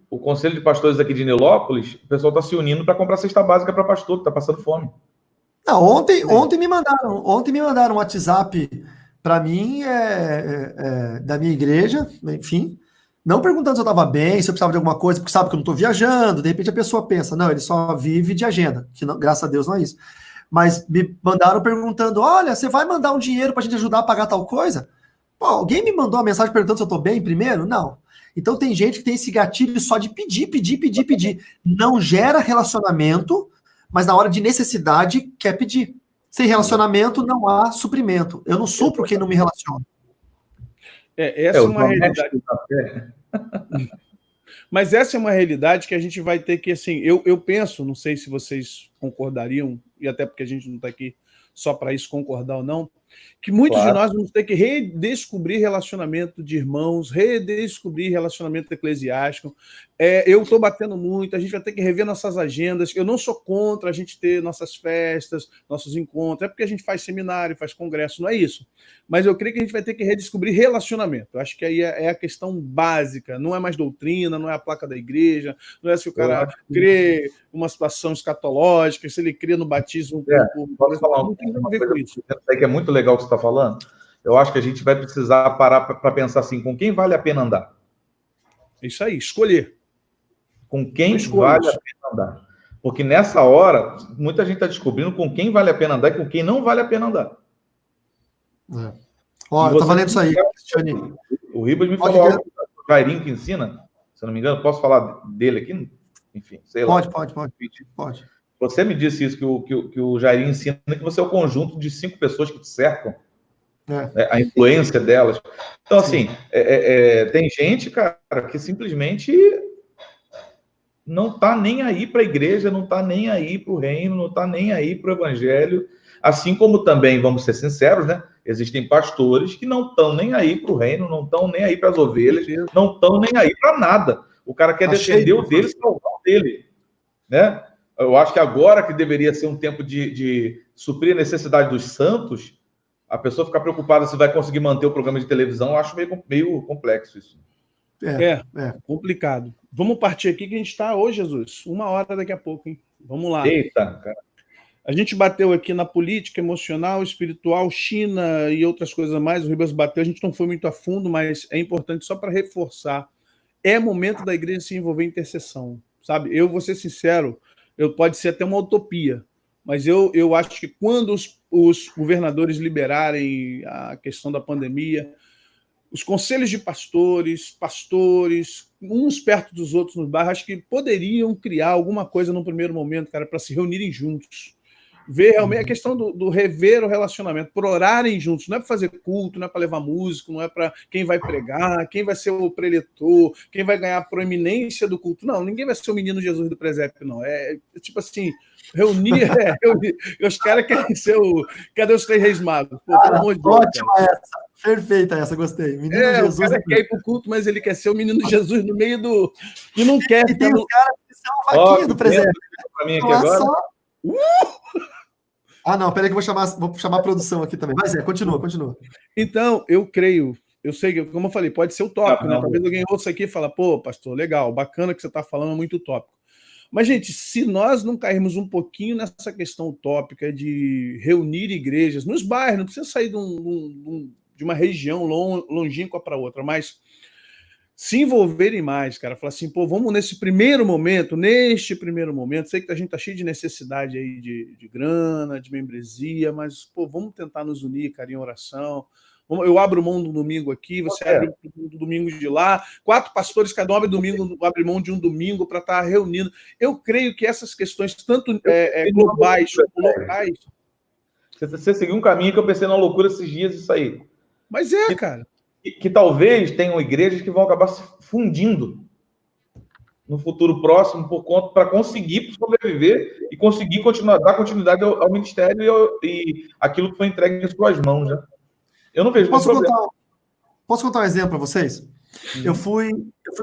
O Conselho de Pastores aqui de Nilópolis, o pessoal está se unindo para comprar cesta básica para pastor, que está passando fome. Não, ontem me mandaram um WhatsApp para mim, da minha igreja, enfim... Não perguntando se eu estava bem, se eu precisava de alguma coisa, porque sabe que eu não estou viajando, de repente a pessoa pensa, não, ele só vive de agenda, que não, graças a Deus não é isso. Mas me mandaram perguntando, olha, você vai mandar um dinheiro para a gente ajudar a pagar tal coisa? Pô, alguém me mandou uma mensagem perguntando se eu estou bem primeiro? Não. Então tem gente que tem esse gatilho só de pedir. Não gera relacionamento, mas na hora de necessidade quer pedir. Sem relacionamento não há suprimento. Eu não supro quem não me relaciona. Essa é uma realidade. Mas essa é uma realidade que a gente vai ter que, assim, eu penso, não sei se vocês concordariam, e até porque a gente não está aqui só para isso, concordar ou não, que muitos de nós vamos ter que redescobrir relacionamento de irmãos, redescobrir relacionamento eclesiástico. Eu estou batendo muito, a gente vai ter que rever nossas agendas. Eu não sou contra a gente ter nossas festas, nossos encontros, é porque a gente faz seminário, faz congresso, não é isso. Mas eu creio que a gente vai ter que redescobrir relacionamento. Eu acho que aí é a questão básica, não é mais doutrina, não é a placa da igreja, não é se o cara crê uma situação escatológica, se ele crê no batismo. Posso falar não tem nada a ver com isso. Que é muito legal o que você está falando. Eu acho que a gente vai precisar parar para pensar assim, com quem vale a pena andar? Isso aí, escolher. Com quem vale a pena andar? Porque nessa hora, muita gente está descobrindo com quem vale a pena andar e com quem não vale a pena andar. Ó, eu estava lendo isso aí, Cristiane. O Ribas me falou algo, o Jairinho que ensina, se eu não me engano, posso falar dele aqui? Enfim, sei lá. Pode. Você me disse isso, que o Jairinho ensina que você é o conjunto de 5 pessoas que te cercam. A influência delas. Então, assim, tem gente, cara, que simplesmente não está nem aí para a igreja, não está nem aí para o reino, não está nem aí para o evangelho. Assim como também, vamos ser sinceros, né? Existem pastores que não estão nem aí para o reino, não estão nem aí para as ovelhas, não estão nem aí para nada. O cara quer defender o dele, salvar o dele, né? Eu acho que agora que deveria ser um tempo de suprir a necessidade dos santos, a pessoa ficar preocupada se vai conseguir manter o programa de televisão, eu acho meio complexo isso. Complicado. Vamos partir aqui que a gente está hoje, Jesus. 1 hora daqui a pouco, hein? Vamos lá. Eita, cara. A gente bateu aqui na política, emocional, espiritual, China e outras coisas mais. O Ribas bateu, a gente não foi muito a fundo, mas é importante só para reforçar. É momento da igreja se envolver em intercessão, sabe? Eu vou ser sincero, pode ser até uma utopia, mas eu acho que quando os governadores liberarem a questão da pandemia, os conselhos de pastores, uns perto dos outros nos bairros, acho que poderiam criar alguma coisa no primeiro momento, cara, para se reunirem juntos. Ver realmente a questão do rever o relacionamento, por orarem juntos, não é para fazer culto, não é para levar músico, não é para quem vai pregar, quem vai ser o preletor, quem vai ganhar a proeminência do culto. Não, ninguém vai ser o menino Jesus do presépio, não. É tipo assim, reunir. Os caras querem ser o. Cadê os 3 reis magos? Pô, pelo amor de Deus. Ótima essa, perfeita essa, gostei. Menino Jesus. O cara quer ir pro culto, mas ele quer ser o menino Jesus no meio do. E não quer. E tem os caras que são a vaquinha do presépio. Para mim aqui agora. Ah, não, peraí que eu vou chamar a produção aqui também. Mas continua. Então, eu creio, eu sei que, como eu falei, pode ser utópico, né? Talvez alguém ouça aqui e fala, pô, pastor, legal, bacana que você está falando, é muito utópico. Mas, gente, se nós não cairmos um pouquinho nessa questão utópica de reunir igrejas nos bairros, não precisa sair de uma região longínqua para outra, mas se envolverem mais, cara, falar assim, pô, vamos neste primeiro momento, sei que a gente tá cheio de necessidade aí de grana, de membresia, mas, pô, vamos tentar nos unir, cara, em oração. Eu abro mão do domingo aqui, você abre do domingo de lá, 4 pastores, cada um abre mão de um domingo para estar reunindo. Eu creio que essas questões, tanto globais como locais... Você seguiu um caminho que eu pensei na loucura esses dias, isso aí. Mas cara... Que talvez tenham igrejas que vão acabar se fundindo no futuro próximo para conseguir sobreviver e conseguir dar continuidade ao ministério e aquilo que foi entregue em suas mãos, né? Eu não vejo Posso contar um exemplo para vocês? Eu fui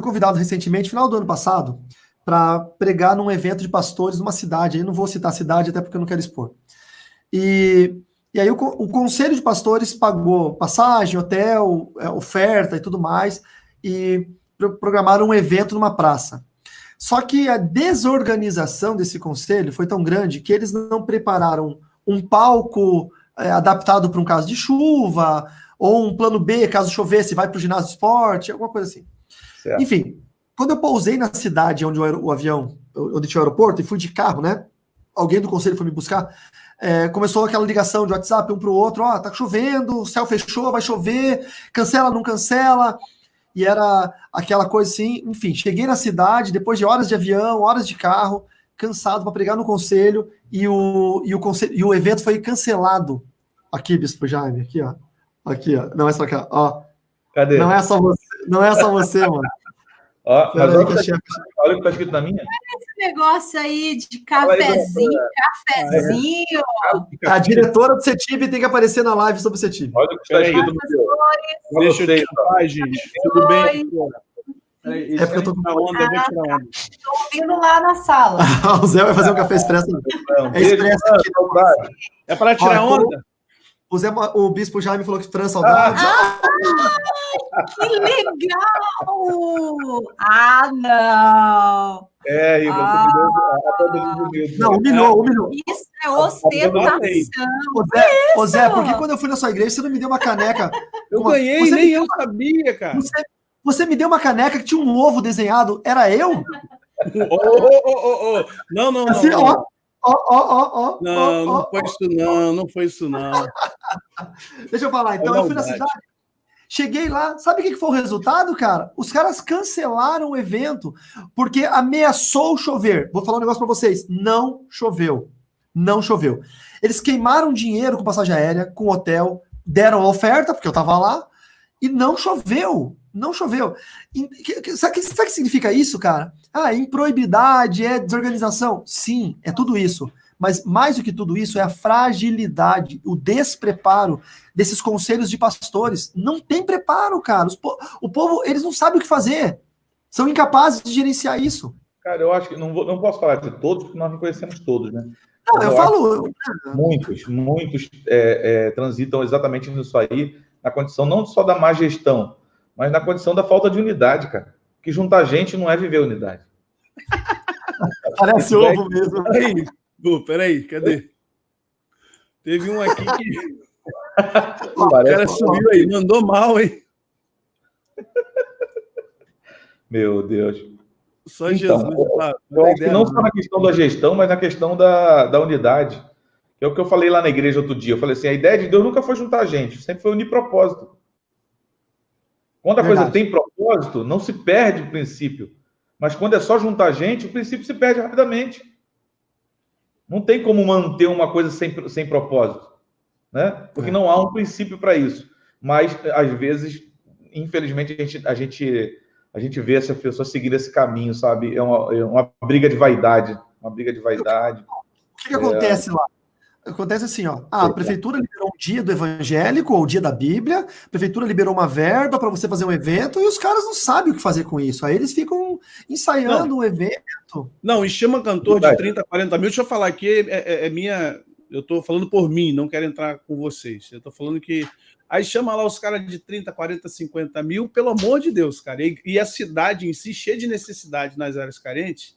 convidado recentemente, final do ano passado, para pregar num evento de pastores numa cidade. Eu não vou citar a cidade, até porque eu não quero expor. E aí o conselho de pastores pagou passagem, hotel, oferta e tudo mais, e programaram um evento numa praça. Só que a desorganização desse conselho foi tão grande que eles não prepararam um palco adaptado para um caso de chuva, ou um plano B, caso chovesse, vai para o ginásio de esporte, alguma coisa assim. Certo. Enfim, quando eu pousei na cidade onde onde tinha o aeroporto, e fui de carro, né? Alguém do conselho foi me buscar, começou aquela ligação de WhatsApp um para o outro, tá chovendo, o céu fechou, vai chover, cancela, não cancela, e era aquela coisa assim, enfim, cheguei na cidade, depois de horas de avião, horas de carro, cansado para pregar no conselho, e o evento foi cancelado. Aqui, Bispo Jaime, aqui, ó. Aqui, ó. Não é só cá, ó. Cadê? Não é só você, mano. Ó, mas olha o que tá escrito na minha. Esse negócio aí de cafezinho. A diretora do CETIB tem que aparecer na live sobre o CETIB. Olha o que está escrito no meu. Deixa eu te falar, gente. Tudo bem? É porque eu tô com onda, eu vou tirar onda. Estou ouvindo lá na sala. O Zé vai fazer um café expresso. É expresso aqui. É para tirar onda? O Bispo Jaime falou que Fran saudade. Que legal! Não! Não, humilhou. Isso é ostentação. Ô Zé, por que quando eu fui na sua igreja você não me deu uma caneca? Eu ganhei, nem eu sabia, cara. Você me deu uma caneca que tinha um ovo desenhado. Era eu? Não. Assim, ó. Não foi isso não. Deixa eu falar, então eu fui na cidade, cheguei lá, sabe o que foi o resultado, cara? Os caras cancelaram o evento, porque ameaçou chover. Vou falar um negócio pra vocês, não choveu. Eles queimaram dinheiro com passagem aérea, com hotel, deram a oferta, porque eu tava lá, e não choveu. Sabe o que significa isso, cara? Improibidade, desorganização. Sim, é tudo isso. Mas mais do que tudo isso é a fragilidade, o despreparo desses conselhos de pastores. Não tem preparo, cara. O povo, eles não sabem o que fazer. São incapazes de gerenciar isso. Cara, eu acho que não posso falar de todos, porque nós não conhecemos todos, né? Não, eu falo... Muitos transitam exatamente nisso aí, na condição não só da má gestão, mas na condição da falta de unidade, cara. Porque juntar gente não é viver unidade. Parece ovo mesmo. Peraí, cadê? Teve um aqui que o cara subiu aí, mandou mal, hein? Meu Deus. Só Então, Jesus. eu acho que não só na questão da gestão, mas na questão da unidade. Que é o que eu falei lá na igreja outro dia. Eu falei assim, a ideia de Deus nunca foi juntar gente, sempre foi unir propósito. Quando a coisa tem propósito, não se perde o princípio. Mas quando é só juntar gente, o princípio se perde rapidamente. Não tem como manter uma coisa sem propósito, né? Porque não há um princípio para isso. Mas, às vezes, infelizmente, a gente vê essas pessoas seguindo esse caminho, sabe? É uma briga de vaidade. Uma briga de vaidade. O que acontece lá? Acontece assim, ó. A prefeitura liberou um dia do evangélico, ou o dia da Bíblia, a prefeitura liberou uma verba para você fazer um evento, e os caras não sabem o que fazer com isso. Aí eles ficam ensaiando um evento. Não, e chama cantor de 30, 40 mil. Deixa eu falar aqui, é minha... Eu estou falando por mim, não quero entrar com vocês. Eu estou falando que... Aí chama lá os caras de 30, 40, 50 mil, pelo amor de Deus, cara. E a cidade em si, cheia de necessidade nas áreas carentes.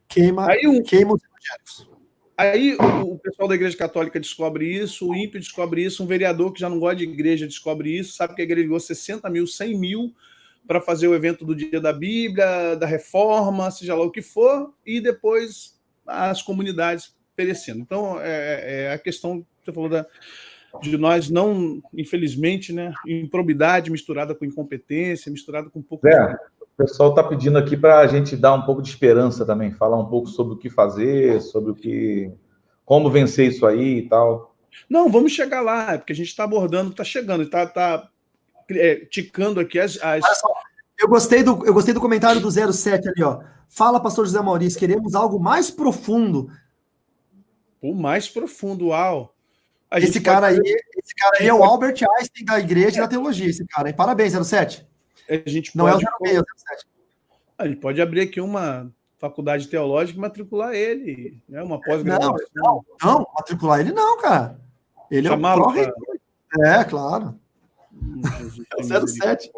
Queima os evangélicos. Aí o pessoal da Igreja Católica descobre isso, o ímpio descobre isso, um vereador que já não gosta de igreja descobre isso, sabe que a igreja ligou 60 mil, 100 mil para fazer o evento do Dia da Bíblia, da Reforma, seja lá o que for, e depois as comunidades perecendo. Então, é a questão que você falou de nós não, infelizmente, né, improbidade misturada com incompetência, misturada com um pouco... O pessoal está pedindo aqui para a gente dar um pouco de esperança também, falar um pouco sobre o que fazer, como vencer isso aí e tal. Não, vamos chegar lá, porque a gente está abordando, está chegando, está ticando aqui as... Eu gostei do comentário do 07 ali, ó. Fala, pastor José Maurício, queremos algo mais profundo. O mais profundo, uau. Esse cara aí é o Albert Einstein da igreja e da teologia, esse cara, hein? Parabéns, 07. A gente não pode... é o 06, é o 07. A gente pode abrir aqui uma faculdade teológica e matricular ele, né? Uma pós-graduação. Não, matricular ele não, cara. Ele é o pró-reitor. Claro. É o 07.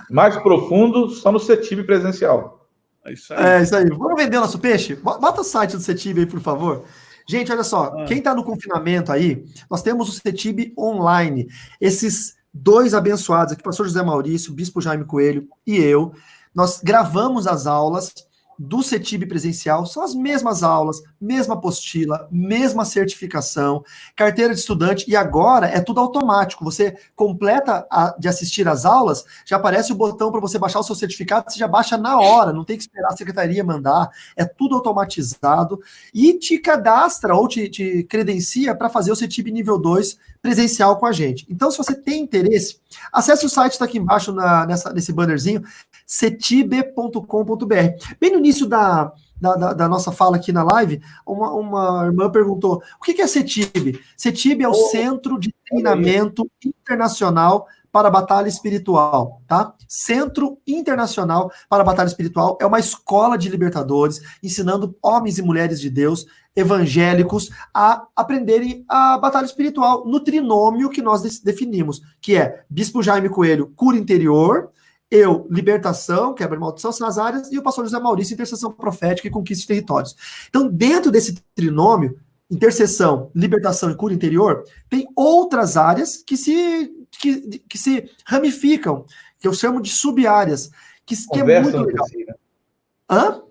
Mais profundo, só no CETIB presencial. É isso aí. Isso aí. Vamos vender nosso peixe? Bota o site do CETIB aí, por favor. Gente, olha só. Quem está no confinamento aí, nós temos o CETIB online. Esses 2 abençoados aqui, pastor José Maurício, bispo Jaime Coelho e eu, nós gravamos as aulas do CETIB presencial, são as mesmas aulas, mesma apostila, mesma certificação, carteira de estudante, e agora é tudo automático. Você completa de assistir às aulas, já aparece o botão para você baixar o seu certificado, você já baixa na hora, não tem que esperar a secretaria mandar, é tudo automatizado, e te cadastra ou te credencia para fazer o CETIB nível 2 presencial com a gente. Então, se você tem interesse, acesse o site, está aqui embaixo nesse bannerzinho, cetibe.com.br. Bem no início da nossa fala aqui na live, uma irmã perguntou, o que é CETIB? CETIB é o Centro de Treinamento Internacional para a Batalha Espiritual, tá? Centro Internacional para a Batalha Espiritual é uma escola de libertadores, ensinando homens e mulheres de Deus, evangélicos, a aprenderem a batalha espiritual no trinômio que nós definimos, que é Bispo Jaime Coelho, cura interior, eu, libertação, quebra de maldição nas áreas, e o pastor José Maurício, intercessão profética e conquista de territórios. Então, dentro desse trinômio, intercessão, libertação e cura interior, tem outras áreas que se ramificam, que eu chamo de sub-áreas, que é muito legal. Si, né?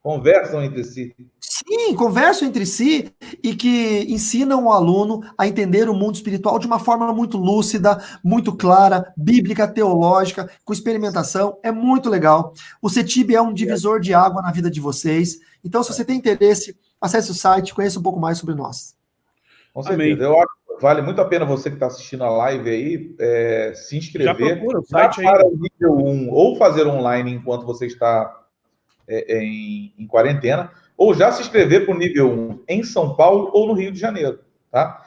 Conversam entre si. Sim, conversam entre si e que ensinam o aluno a entender o mundo espiritual de uma forma muito lúcida, muito clara, bíblica, teológica, com experimentação. É muito legal. O CETIB é um divisor de água na vida de vocês. Então, se você tem interesse, acesse o site, conheça um pouco mais sobre nós. Com certeza. Amém. Eu acho que vale muito a pena você que está assistindo a live aí se inscrever. Já procura o site aí. Para o nível 1, ou fazer online enquanto você está em quarentena, ou já se inscrever para o nível 1 em São Paulo ou no Rio de Janeiro, tá?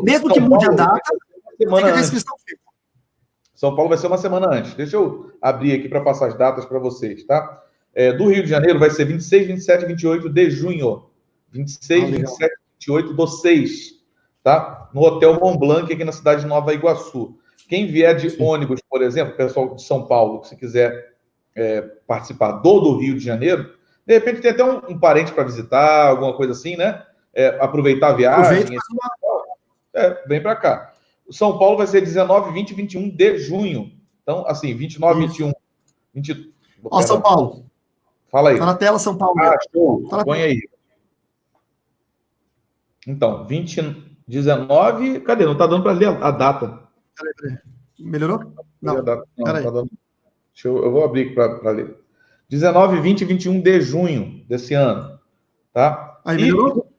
Mesmo que mude a data, semana antes. São Paulo vai ser uma semana antes. Deixa eu abrir aqui para passar as datas para vocês, tá? Do Rio de Janeiro vai ser 26, 27 e 28 de junho. 26, 27 e 28 do 6, tá? No Hotel Mont Blanc, aqui na cidade de Nova Iguaçu. Quem vier de ônibus, por exemplo, pessoal de São Paulo, que se quiser participar do Rio de Janeiro, de repente tem até um parente para visitar, alguma coisa assim, né? Aproveitar a viagem. vem para cá. O São Paulo vai ser 19, 20 e 21 de junho. Então, assim, 29, 21, 20... Ó, São Paulo. Fala aí. Tá na tela, São Paulo. Show. Tá Põe aí. Então, 19... Cadê? Não tá dando para ler a data. Peraí. Melhorou? Não. Não Peraí. tá dando. Eu vou abrir para ler. 19, 20 e 21 de junho desse ano. Tá? Aí, melhorou?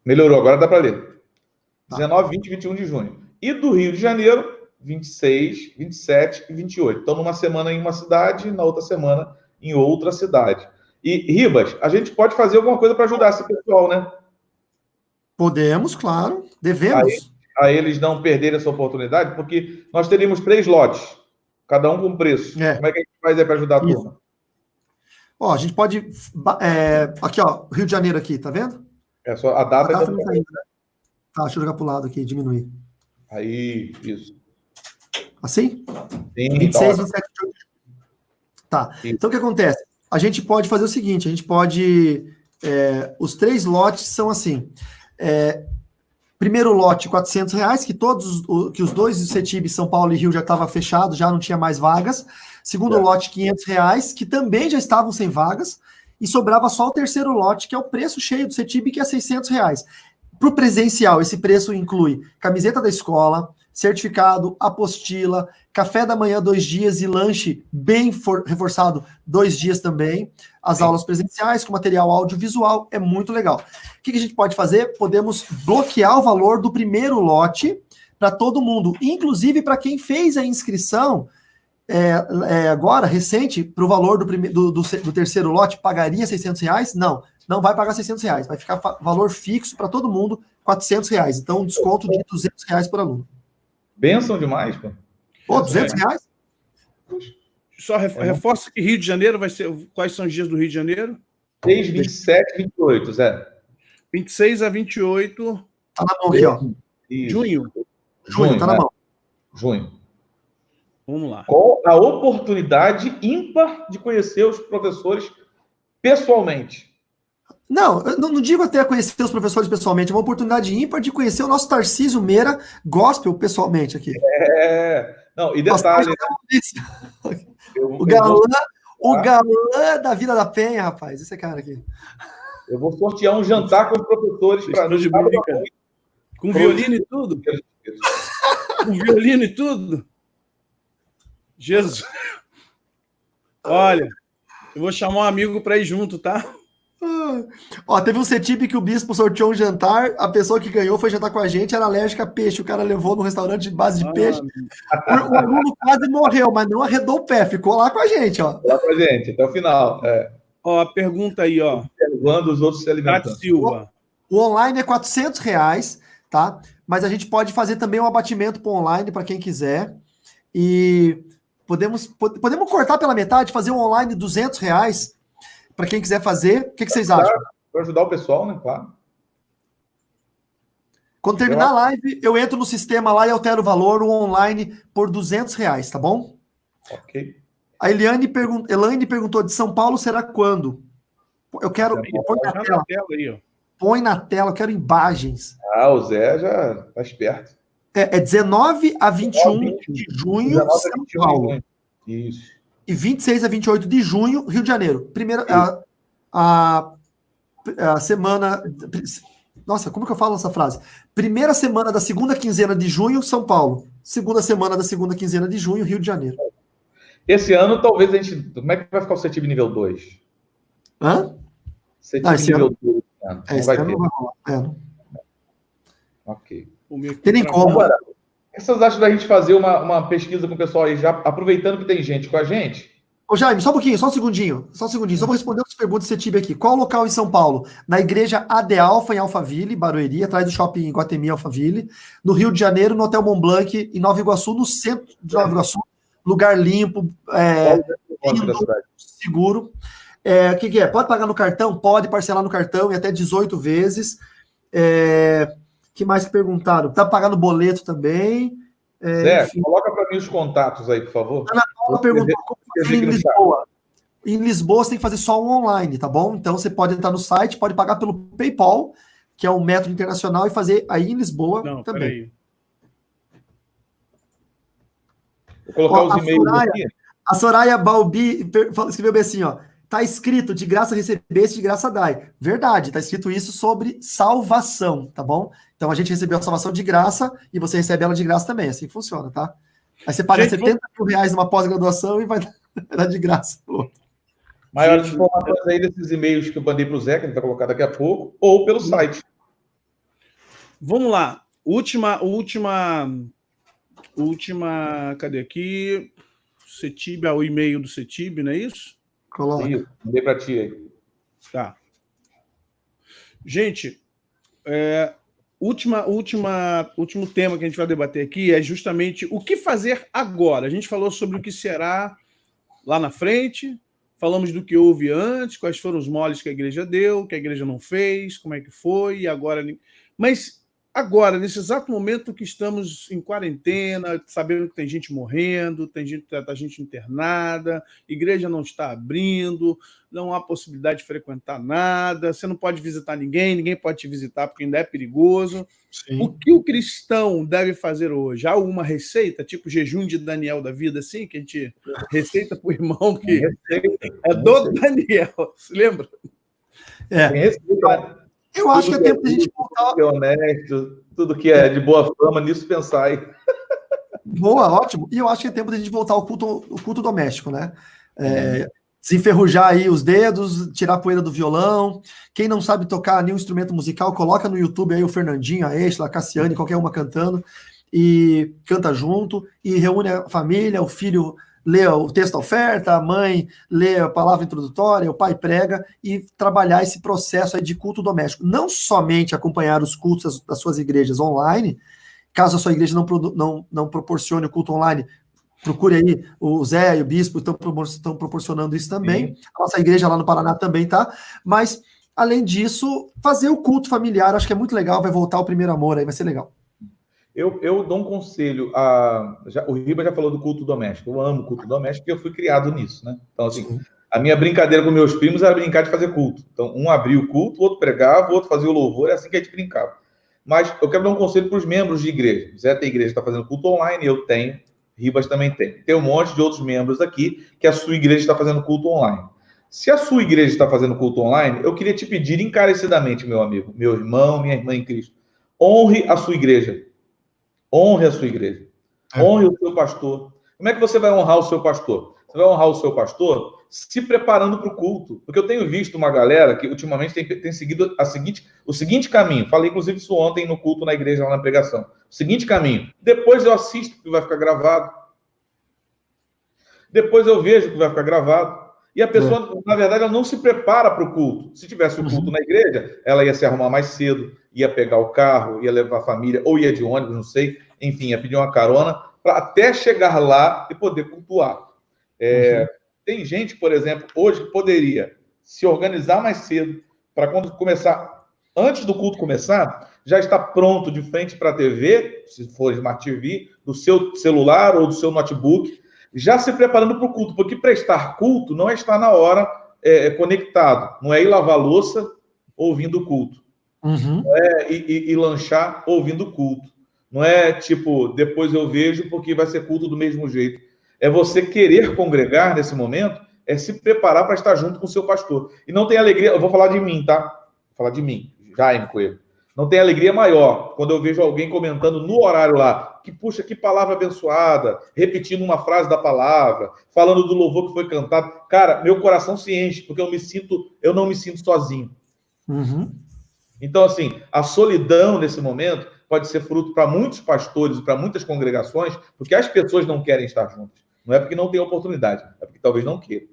Melhorou, agora dá para ler. Tá. 19, 20 e 21 de junho. E do Rio de Janeiro, 26, 27 e 28. Então, numa semana em uma cidade, na outra semana em outra cidade. E, Ribas, a gente pode fazer alguma coisa para ajudar esse pessoal, né? Podemos, claro. Devemos. A eles não perderem essa oportunidade, porque nós teríamos 3 lotes, cada um com preço. Como é que a gente faz aí para ajudar a turma? Ó, a gente pode... aqui, ó, Rio de Janeiro aqui, tá vendo? É só a data não tá indo, né? Tá, deixa eu jogar pro lado aqui, diminuir. Aí, isso. Assim? Sim, 26, 27, 28. Tá. Isso. Então, o que acontece? A gente pode fazer o seguinte, a gente pode... os 3 lotes são assim. Primeiro lote, R$400, que os 2 do CETIB, São Paulo e Rio, já estava fechado, já não tinha mais vagas. Segundo lote, R$500, que também já estavam sem vagas. E sobrava só o terceiro lote, que é o preço cheio do CETIB, que é R$600. Para o presencial, esse preço inclui camiseta da escola, certificado, apostila, café da manhã 2 dias e lanche bem reforçado 2 dias também. As aulas presenciais com material audiovisual, é muito legal. O que a gente pode fazer? Podemos bloquear o valor do primeiro lote para todo mundo, inclusive para quem fez a inscrição agora, recente, para o valor do terceiro lote, pagaria R$600? Não vai pagar R$600, vai ficar valor fixo para todo mundo, R$400. Então, um desconto de R$200 por aluno. Benção demais, pô. Pô, R$200? Só reforça que Rio de Janeiro vai ser... Quais são os dias do Rio de Janeiro? 6, 27 e 28, Zé. 26 a 28... Tá na mão aqui, ó. Junho. Junho, tá na mão. Junho. Vamos lá. Com a oportunidade ímpar de conhecer os professores pessoalmente. Não, eu não digo até conhecer os professores pessoalmente, é uma oportunidade ímpar de conhecer o nosso Tarcísio Meira Gospel pessoalmente aqui. Não, e detalhe... O galã da Vila da Penha, rapaz, esse cara aqui. Eu vou sortear um jantar com os professores para... Com violino e tudo? Com violino e tudo? Jesus. Olha, eu vou chamar um amigo para ir junto, tá? Ó, teve um CETIB que o bispo sorteou um jantar, a pessoa que ganhou foi jantar com a gente, era alérgica a peixe, o cara levou no restaurante de base de peixe. O aluno quase morreu, mas não arredou o pé, ficou lá com a gente, ó. Lá com a gente, até o final. Ó, a pergunta aí, ó. Observando os outros se alimentando. Silva. O online é R$400, tá? Mas a gente pode fazer também um abatimento para online, para quem quiser. E podemos cortar pela metade, fazer um online R$200, para quem quiser fazer. O que vocês acham? Para ajudar o pessoal, né? Claro. Quando terminar a live, eu entro no sistema lá e altero o valor, o online, por R$200, tá bom? Ok. A Elaine perguntou, de São Paulo será quando? Eu quero... Põe na tela aí, ó. Põe na tela, eu quero imagens. O Zé já tá esperto. É 19 a 21 de junho, São Paulo. Isso. E 26 a 28 de junho, Rio de Janeiro. Primeira, a semana... Nossa, como que eu falo essa frase? Primeira semana da segunda quinzena de junho, São Paulo. Segunda semana da segunda quinzena de junho, Rio de Janeiro. Esse ano, talvez a gente... Como é que vai ficar o CETIB nível 2? Hã? CETIB nível 2. Esse ano não vai rolar. Ok. Tem nem como. Agora, o que vocês acham da gente fazer uma pesquisa com o pessoal aí, já aproveitando que tem gente com a gente? Ô, Jaime, só um pouquinho, só um segundinho. Só vou responder as perguntas que você tive aqui. Qual o local em São Paulo? Na igreja AD Alfa, em Alphaville, Barueri, atrás do shopping Guatemi, Alphaville. No Rio de Janeiro, no Hotel Mont Blanc, em Nova Iguaçu, no centro de Nova Iguaçu. Lugar limpo, seguro. O que é? Pode pagar no cartão? Pode parcelar no cartão em até 18 vezes. Que mais que perguntaram? Tá pagando boleto também. Zé, enfim. Coloca para mim os contatos aí, por favor. Ana Paula perguntou como fazer em Lisboa. Em Lisboa você tem que fazer só um online, tá bom? Então você pode entrar no site, pode pagar pelo PayPal, que é o método internacional, e fazer aí em Lisboa também. Peraí. Vou colocar os e-mails aqui. A Soraya Balbi escreveu bem assim, ó. Tá escrito, de graça recebeste, de graça dai. Verdade, tá escrito isso sobre salvação, tá bom? Então a gente recebeu a salvação de graça e você recebe ela de graça também, assim funciona, tá? Aí você paga 70 mil reais numa pós-graduação e vai dar de graça. Maiores informações aí desses e-mails que eu mandei para o Zé, que ele vai colocar daqui a pouco, ou pelo site. Vamos lá. Última, cadê aqui? CETIB, o e-mail do CETIB, não é isso? Coloca. Isso, mandei para ti aí. Tá. Gente, último tema que a gente vai debater aqui é justamente o que fazer agora. A gente falou sobre o que será lá na frente, falamos do que houve antes, quais foram os moles que a igreja deu, que a igreja não fez, como é que foi, e agora... Mas agora, nesse exato momento que estamos em quarentena, sabendo que tem gente morrendo, tem gente internada, igreja não está abrindo, não há possibilidade de frequentar nada, você não pode visitar ninguém pode te visitar porque ainda é perigoso. Sim. O que o cristão deve fazer hoje? Há alguma receita, tipo jejum de Daniel da vida, assim, que a gente receita para o irmão que é do Daniel, se lembra? Eu acho que é tempo de a gente voltar. Tudo que é honesto, tudo que é de boa fama, nisso pensar aí. Boa, ótimo. E eu acho que é tempo de a gente voltar ao culto doméstico, né? Desenferrujar aí os dedos, tirar a poeira do violão. Quem não sabe tocar nenhum instrumento musical, coloca no YouTube aí o Fernandinho, a Estela, a Cassiane, qualquer uma cantando, e canta junto, e reúne a família, o filho lê o texto da oferta, a mãe lê a palavra introdutória, o pai prega, e trabalhar esse processo aí de culto doméstico. Não somente acompanhar os cultos das suas igrejas online, caso a sua igreja não proporcione o culto online, procure aí, o Zé e o Bispo estão proporcionando isso também. Sim. A nossa igreja lá no Paraná também tá. Mas, além disso, fazer o culto familiar, acho que é muito legal, vai voltar o primeiro amor aí, vai ser legal. Eu dou um conselho, o Riba já falou do culto doméstico, eu amo culto doméstico porque eu fui criado nisso, né? Então, assim, a minha brincadeira com meus primos era brincar de fazer culto. Então, um abria o culto, o outro pregava, o outro fazia o louvor, é assim que a gente brincava. Mas eu quero dar um conselho para os membros de igreja. O Zé tem igreja que está fazendo culto online, eu tenho, Ribas também tem. Tem um monte de outros membros aqui que a sua igreja está fazendo culto online. Se a sua igreja está fazendo culto online, eu queria te pedir encarecidamente, meu amigo, meu irmão, minha irmã em Cristo, honre a sua igreja. Honre a sua igreja. Honre o seu pastor. Como é que você vai honrar o seu pastor? Você vai honrar o seu pastor se preparando para o culto. Porque eu tenho visto uma galera que ultimamente tem seguido o seguinte caminho. Falei, inclusive, isso ontem no culto na igreja, lá na pregação. O seguinte caminho. Depois eu assisto, porque vai ficar gravado. Depois eu vejo que vai ficar gravado. E a pessoa, na verdade, ela não se prepara para o culto. Se tivesse o culto na igreja, ela ia se arrumar mais cedo, ia pegar o carro, ia levar a família, ou ia de ônibus, não sei. Enfim, ia pedir uma carona para até chegar lá e poder cultuar. Tem gente, por exemplo, hoje que poderia se organizar mais cedo para quando começar, antes do culto começar, já estar pronto de frente para a TV, se for Smart TV, do seu celular ou do seu notebook, já se preparando para o culto, porque prestar culto não é estar na hora conectado, não é ir lavar louça ouvindo o culto, não é ir lanchar ouvindo o culto, não é tipo, depois eu vejo porque vai ser culto do mesmo jeito. É você querer congregar nesse momento, é se preparar para estar junto com o seu pastor. E não tem alegria, eu vou falar de mim, tá? Vou falar de mim, Jaime Coelho. Não tem alegria maior quando eu vejo alguém comentando no horário lá, que puxa, que palavra abençoada, repetindo uma frase da palavra, falando do louvor que foi cantado. Cara, meu coração se enche, porque eu não me sinto sozinho. Então, assim, a solidão nesse momento pode ser fruto para muitos pastores e para muitas congregações, porque as pessoas não querem estar juntas. Não é porque não tem oportunidade, é porque talvez não queiram.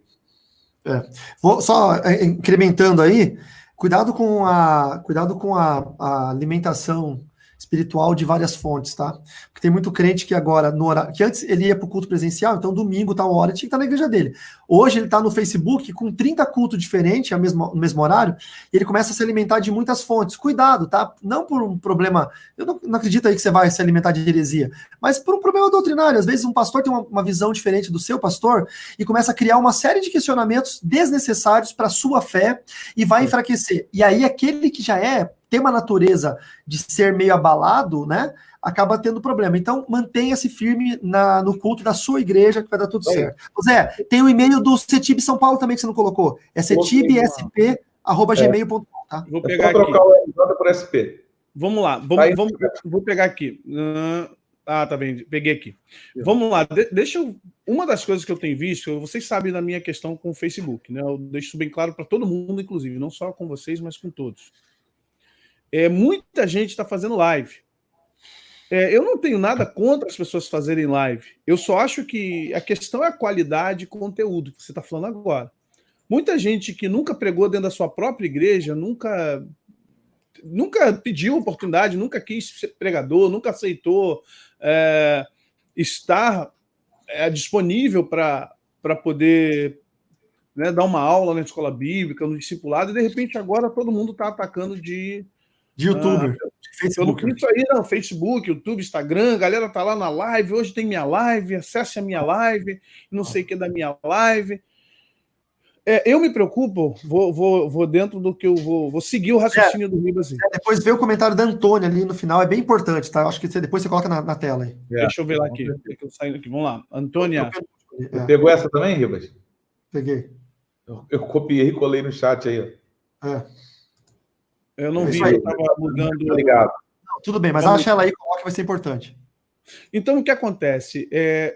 Vou só incrementando aí, cuidado com a alimentação espiritual de várias fontes, tá? Porque tem muito crente que agora, no horário, que antes ele ia para o culto presencial, então domingo, tal hora, tinha que estar na igreja dele. Hoje ele está no Facebook com 30 cultos diferentes no mesmo horário, e ele começa a se alimentar de muitas fontes. Cuidado, tá? Não por um problema, eu não acredito aí que você vai se alimentar de heresia, mas por um problema doutrinário. Às vezes um pastor tem uma visão diferente do seu pastor e começa a criar uma série de questionamentos desnecessários para a sua fé e vai enfraquecer. E aí aquele que já tem uma natureza de ser meio abalado, né, acaba tendo problema. Então, mantenha-se firme no culto da sua igreja, que vai dar tudo certo. Zé, tem o e-mail do CETIB São Paulo também que você não colocou. É cetibsp@gmail.com, tá? Vou pegar aqui. Trocar o LJ por SP. Vamos lá. Vou pegar aqui. Tá bem. Peguei aqui. Vamos lá. Uma das coisas que eu tenho visto, vocês sabem da minha questão com o Facebook, né? Eu deixo isso bem claro para todo mundo, inclusive, não só com vocês, mas com todos. Muita gente está fazendo live. Eu não tenho nada contra as pessoas fazerem live. Eu só acho que a questão é a qualidade e conteúdo que você está falando agora. Muita gente que nunca pregou dentro da sua própria igreja, nunca pediu oportunidade, nunca quis ser pregador, nunca aceitou estar disponível para poder, né, dar uma aula na escola bíblica, no discipulado, e de repente agora todo mundo está atacando de youtuber, Facebook. Isso aí, não, Facebook, YouTube, Instagram, a galera tá lá na live, hoje tem minha live, acesse a minha live, não sei o que da minha live. Eu me preocupo, vou dentro do que eu vou seguir o raciocínio do Ribas. Depois vê o comentário da Antônia ali no final, é bem importante, tá? Acho que depois você coloca na tela aí. Deixa eu ver lá aqui, eu saindo aqui. Vamos lá, Antônia. Pegou essa também, Ribas? Peguei. Eu copiei e colei no chat aí. Eu não vi, eu estava mudando. Tá ligado. Não, tudo bem, mas acha ela aí e coloca que vai ser importante. Então, o que acontece?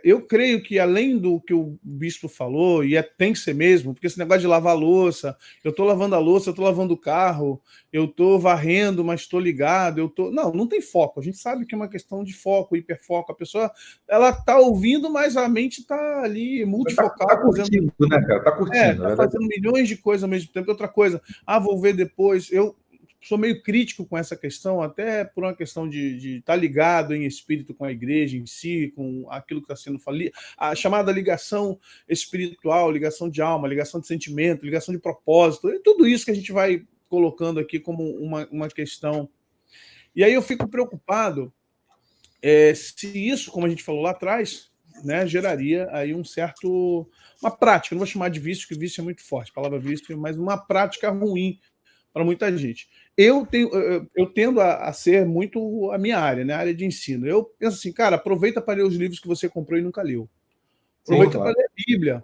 Eu creio que, além do que o bispo falou, e tem que ser mesmo, porque esse negócio de lavar a louça, eu estou lavando a louça, eu estou lavando o carro, eu estou varrendo, mas estou ligado, não tem foco. A gente sabe que é uma questão de foco, hiperfoco. A pessoa, ela está ouvindo, mas a mente está ali multifocal. Tá curtindo, né, cara? Tá curtindo. Tá fazendo milhões de coisas ao mesmo tempo. Outra coisa, vou ver depois. Eu sou meio crítico com essa questão, até por uma questão de estar ligado em espírito com a igreja em si, com aquilo que está sendo falado, a chamada ligação espiritual, ligação de alma, ligação de sentimento, ligação de propósito, e tudo isso que a gente vai colocando aqui como uma questão. E aí eu fico preocupado se isso, como a gente falou lá atrás, né, geraria aí uma prática, não vou chamar de vício, porque vício é muito forte, a palavra vício, mas uma prática ruim para muita gente. Eu tendo a ser muito a minha área, né? A área de ensino. Eu penso assim, cara, aproveita para ler os livros que você comprou e nunca leu. Aproveita para ler a Bíblia.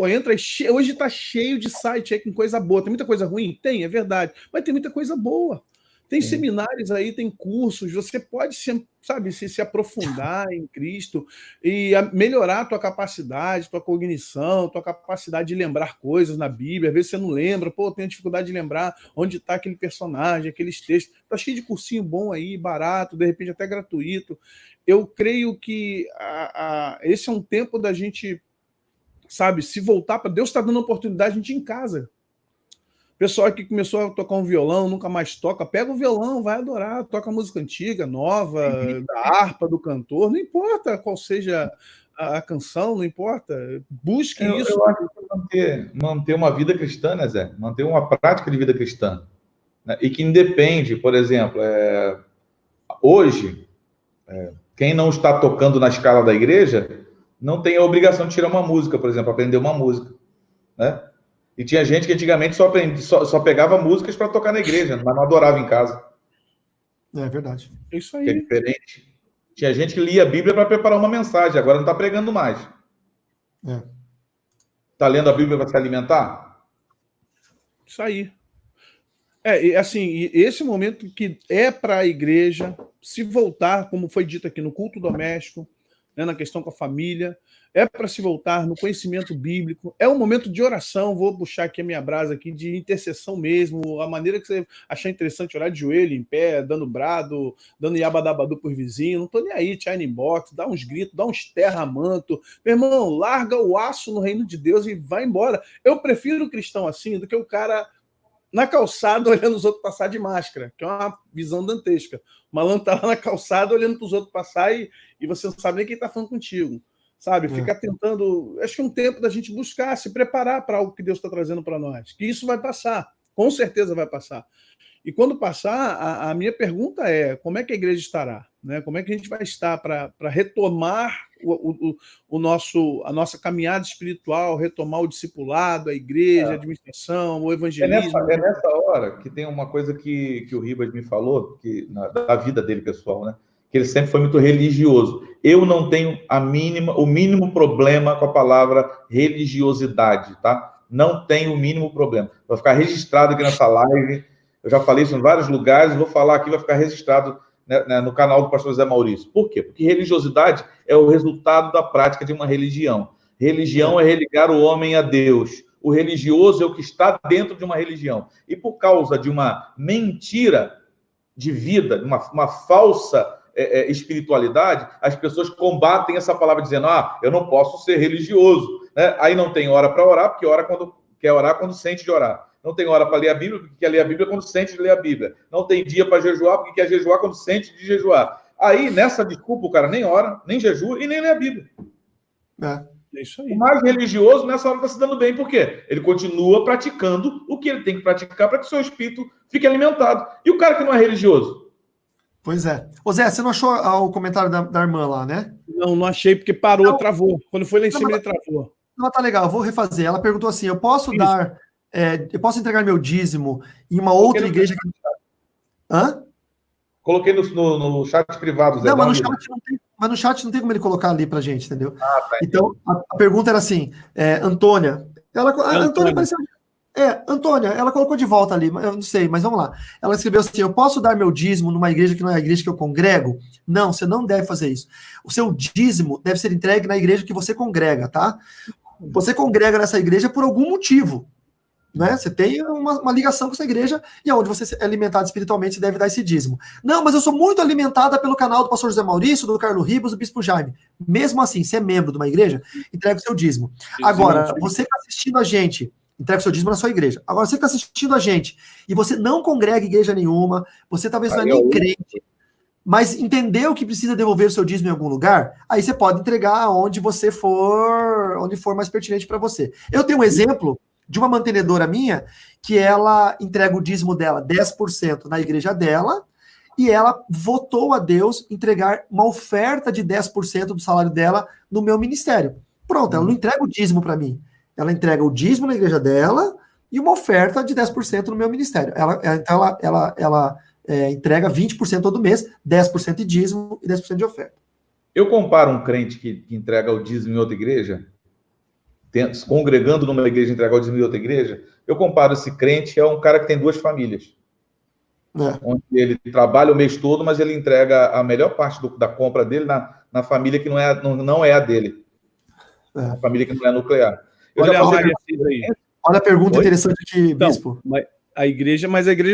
Entra hoje está cheio de site aí com coisa boa. Tem muita coisa ruim? Tem, é verdade. Mas tem muita coisa boa. Tem seminários aí, tem cursos, você pode se aprofundar em Cristo e melhorar a tua capacidade, tua cognição, tua capacidade de lembrar coisas na Bíblia. Às vezes você não lembra, tenho dificuldade de lembrar onde está aquele personagem, aqueles textos. Está cheio de cursinho bom aí, barato, de repente até gratuito. Eu creio que esse é um tempo da gente, se voltar para Deus. Está dando oportunidade a gente ir em casa. Pessoal que começou a tocar um violão, nunca mais toca, pega o violão, vai adorar, toca música antiga, nova, da harpa, do cantor, não importa qual seja a canção, não importa, busque isso. Eu acho que manter uma vida cristã, né, Zé? Manter uma prática de vida cristã, né? E que independe, por exemplo, hoje, quem não está tocando na escala da igreja não tem a obrigação de tirar uma música, por exemplo, aprender uma música, né? E tinha gente que antigamente só pegava músicas para tocar na igreja, mas não adorava em casa. É verdade. Isso aí. Que é diferente. Tinha gente que lia a Bíblia para preparar uma mensagem, agora não está pregando mais. Está lendo a Bíblia para se alimentar? Isso aí. Esse momento que é para a igreja se voltar, como foi dito aqui, no culto doméstico, né, na questão com a família, é para se voltar no conhecimento bíblico, é um momento de oração. Vou puxar aqui a minha brasa aqui, de intercessão mesmo, a maneira que você achar interessante, orar de joelho, em pé, dando brado, dando yabadabadu por vizinho, não tô nem aí, China inbox, dá uns gritos, dá uns terra-manto, meu irmão, larga o aço no reino de Deus e vai embora. Eu prefiro o cristão assim do que o cara na calçada olhando os outros passar de máscara, que é uma visão dantesca. O malandro tá lá na calçada olhando para os outros passar e você não sabe nem quem está falando contigo. Fica tentando. Acho que é um tempo da gente buscar, se preparar para algo que Deus está trazendo para nós. Que isso vai passar, com certeza vai passar. E quando passar, a minha pergunta é: como é que a igreja estará? Né? Como é que a gente vai estar para retomar a nossa caminhada espiritual, retomar o discipulado, a igreja, a administração, o evangelismo? É nessa hora que tem uma coisa que o Ribas me falou, da vida dele pessoal, né? Que ele sempre foi muito religioso. Eu não tenho o mínimo problema com a palavra religiosidade, tá? Não tenho o mínimo problema. Vai ficar registrado aqui nessa live. Eu já falei isso em vários lugares, vou falar aqui, vai ficar registrado, né, no canal do pastor Zé Maurício. Por quê? Porque religiosidade é o resultado da prática de uma religião. Religião é religar o homem a Deus. O religioso é o que está dentro de uma religião. E por causa de uma mentira de vida, uma falsa espiritualidade, as pessoas combatem essa palavra dizendo: eu não posso ser religioso. Né? Aí não tem hora para orar, porque quer orar quando sente de orar. Não tem hora para ler a Bíblia, porque quer ler a Bíblia quando sente de ler a Bíblia. Não tem dia para jejuar, porque quer jejuar quando sente de jejuar. Aí, nessa desculpa, o cara nem ora, nem jejua e nem lê a Bíblia. É isso aí. O mais religioso, nessa hora, está se dando bem. Por quê? Ele continua praticando o que ele tem que praticar para que o seu espírito fique alimentado. E o cara que não é religioso? Pois é. Ô Zé, você não achou o comentário da irmã lá, né? Não achei, porque parou, travou. Quando foi lá em cima, ele travou. Não, tá legal, eu vou refazer. Ela perguntou assim: eu posso eu posso entregar meu dízimo em uma outra igreja? Hã? Coloquei no chat privado, Zé. Não, mas no chat não tem como ele colocar ali pra gente, entendeu? Tá. Então, a pergunta era assim: Antônia. Antônia apareceu. Antônia, ela colocou de volta ali, eu não sei, mas vamos lá. Ela escreveu assim: eu posso dar meu dízimo numa igreja que não é a igreja que eu congrego? Não, você não deve fazer isso. O seu dízimo deve ser entregue na igreja que você congrega, tá? Você congrega nessa igreja por algum motivo. Né? Você tem uma ligação com essa igreja e aonde você é alimentado espiritualmente, você deve dar esse dízimo. Não, mas eu sou muito alimentada pelo canal do pastor José Maurício, do Carlos Ribas, do Bispo Jaime. Mesmo assim, se é membro de uma igreja, entrega o seu dízimo. Agora, você está assistindo a gente, entrega o seu dízimo na sua igreja. Agora, você está assistindo a gente e você não congrega em igreja nenhuma, você talvez não é nem crente, mas entendeu que precisa devolver o seu dízimo em algum lugar, aí você pode entregar onde for mais pertinente para você. Eu tenho um exemplo de uma mantenedora minha, que ela entrega o dízimo dela 10% na igreja dela, e ela votou a Deus entregar uma oferta de 10% do salário dela no meu ministério. Pronto, ela não entrega o dízimo para mim. Ela entrega o dízimo na igreja dela e uma oferta de 10% no meu ministério. Ela entrega 20% todo mês, 10% de dízimo e 10% de oferta. Eu comparo um crente que entrega o dízimo em outra igreja, congregando numa igreja e entregar o dízimo em outra igreja, eu comparo esse crente a um cara que tem duas famílias. Onde ele trabalha o mês todo, mas ele entrega a melhor parte da compra dele na família que não é a dele. A família que não é nuclear. Olha a pergunta interessante aqui, Bispo. A igreja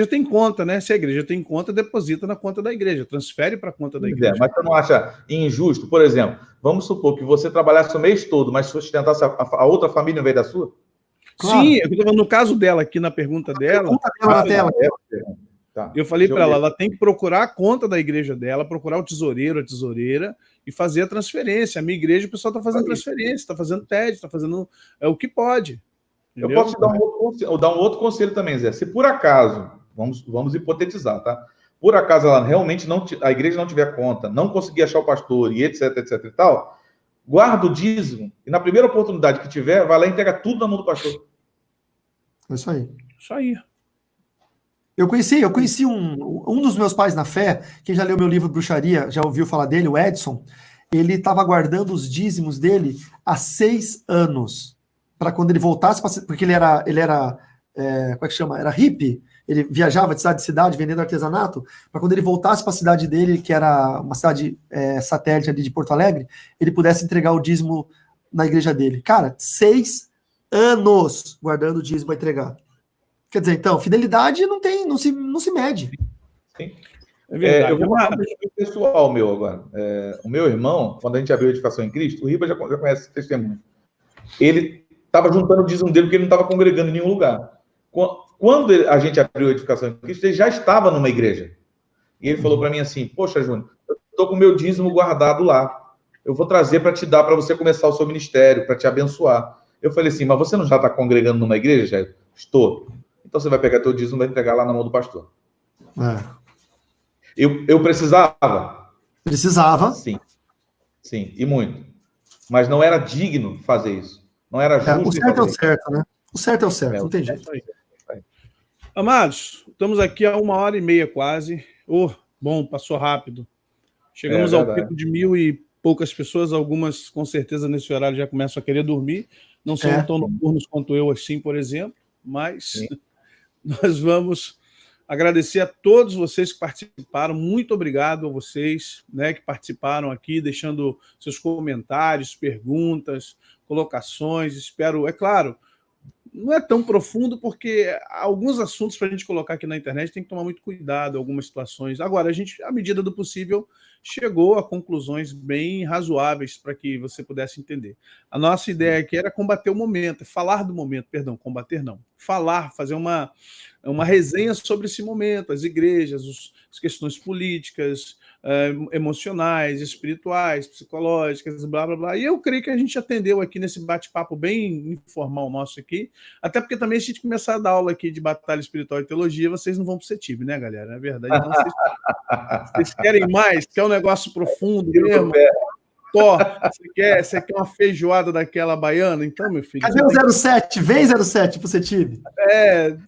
tem conta, né? Se a igreja tem conta, deposita na conta da igreja, transfere para a conta da igreja. Mas você não acha injusto? Por exemplo, vamos supor que você trabalhasse o mês todo, mas sustentasse a outra família em vez da sua? Claro. Sim, no caso dela, aqui na pergunta dela... na tela. Eu falei para ela tem que procurar a conta da igreja dela, procurar o tesoureiro, a tesoureira, e fazer a transferência. A minha igreja, o pessoal está fazendo transferência, está fazendo TED, está fazendo o que pode. Entendeu? Eu posso te dar um outro conselho também, Zé. Se por acaso, vamos hipotetizar, tá? Por acaso ela realmente a igreja não tiver conta, não conseguir achar o pastor e etc e tal, guarda o dízimo e na primeira oportunidade que tiver, vai lá e entrega tudo na mão do pastor. É isso aí. Isso aí. Eu conheci um dos meus pais na fé, quem já leu meu livro Bruxaria, já ouviu falar dele, o Edson. Ele estava guardando os dízimos dele há 6 anos. Para quando ele voltasse, porque ele era como é que chama? Era hippie, ele viajava de cidade em cidade vendendo artesanato, para quando ele voltasse para a cidade dele, que era uma cidade satélite ali de Porto Alegre, ele pudesse entregar o dízimo na igreja dele. Cara, 6 anos guardando o dízimo para entregar. Quer dizer, então, fidelidade não se mede. Sim. É verdade. Eu vou falar um pessoal meu agora. O meu irmão, quando a gente abriu a Edificação em Cristo, o Riba já conhece esse testemunho. Ele estava juntando o dízimo dele porque ele não estava congregando em nenhum lugar. Quando a gente abriu a Edificação em Cristo, ele já estava numa igreja. E ele falou para mim assim: poxa, Júnior, eu estou com o meu dízimo guardado lá. Eu vou trazer para te dar, para você começar o seu ministério, para te abençoar. Eu falei assim: mas você não já está congregando numa igreja, Jair? Estou. Então você vai pegar teu dízimo e vai entregar lá na mão do pastor. Eu precisava? Precisava. Sim, e muito. Mas não era digno fazer isso. Não era justo. O certo é o certo, né? O certo é o certo, não tem jeito. Amados, estamos aqui há 1h30 quase. Bom, passou rápido. Chegamos ao pico de 1.000 e poucas pessoas, algumas com certeza nesse horário já começam a querer dormir. Não são tão noturnos quanto eu, assim, por exemplo, mas nós vamos agradecer a todos vocês que participaram. Muito obrigado a vocês, né, que participaram aqui, deixando seus comentários, perguntas, colocações. Espero, é claro, não é tão profundo, porque alguns assuntos para a gente colocar aqui na internet tem que tomar muito cuidado, algumas situações. Agora, a gente, à medida do possível, chegou a conclusões bem razoáveis para que você pudesse entender. A nossa ideia aqui era combater o momento, falar do momento, perdão, combater não. Falar, fazer uma resenha sobre esse momento, as igrejas, as questões políticas, emocionais, espirituais, psicológicas, blá, blá, blá. E eu creio que a gente atendeu aqui nesse bate-papo bem informal nosso aqui, até porque também se a gente começar a dar aula aqui de batalha espiritual e teologia, vocês não vão pro CETIB, né, galera? É verdade. Então, vocês querem mais? Quer um negócio profundo mesmo? Você quer uma feijoada daquela baiana? Então, meu filho... Cadê o 07? Vem 07 pro CETIB.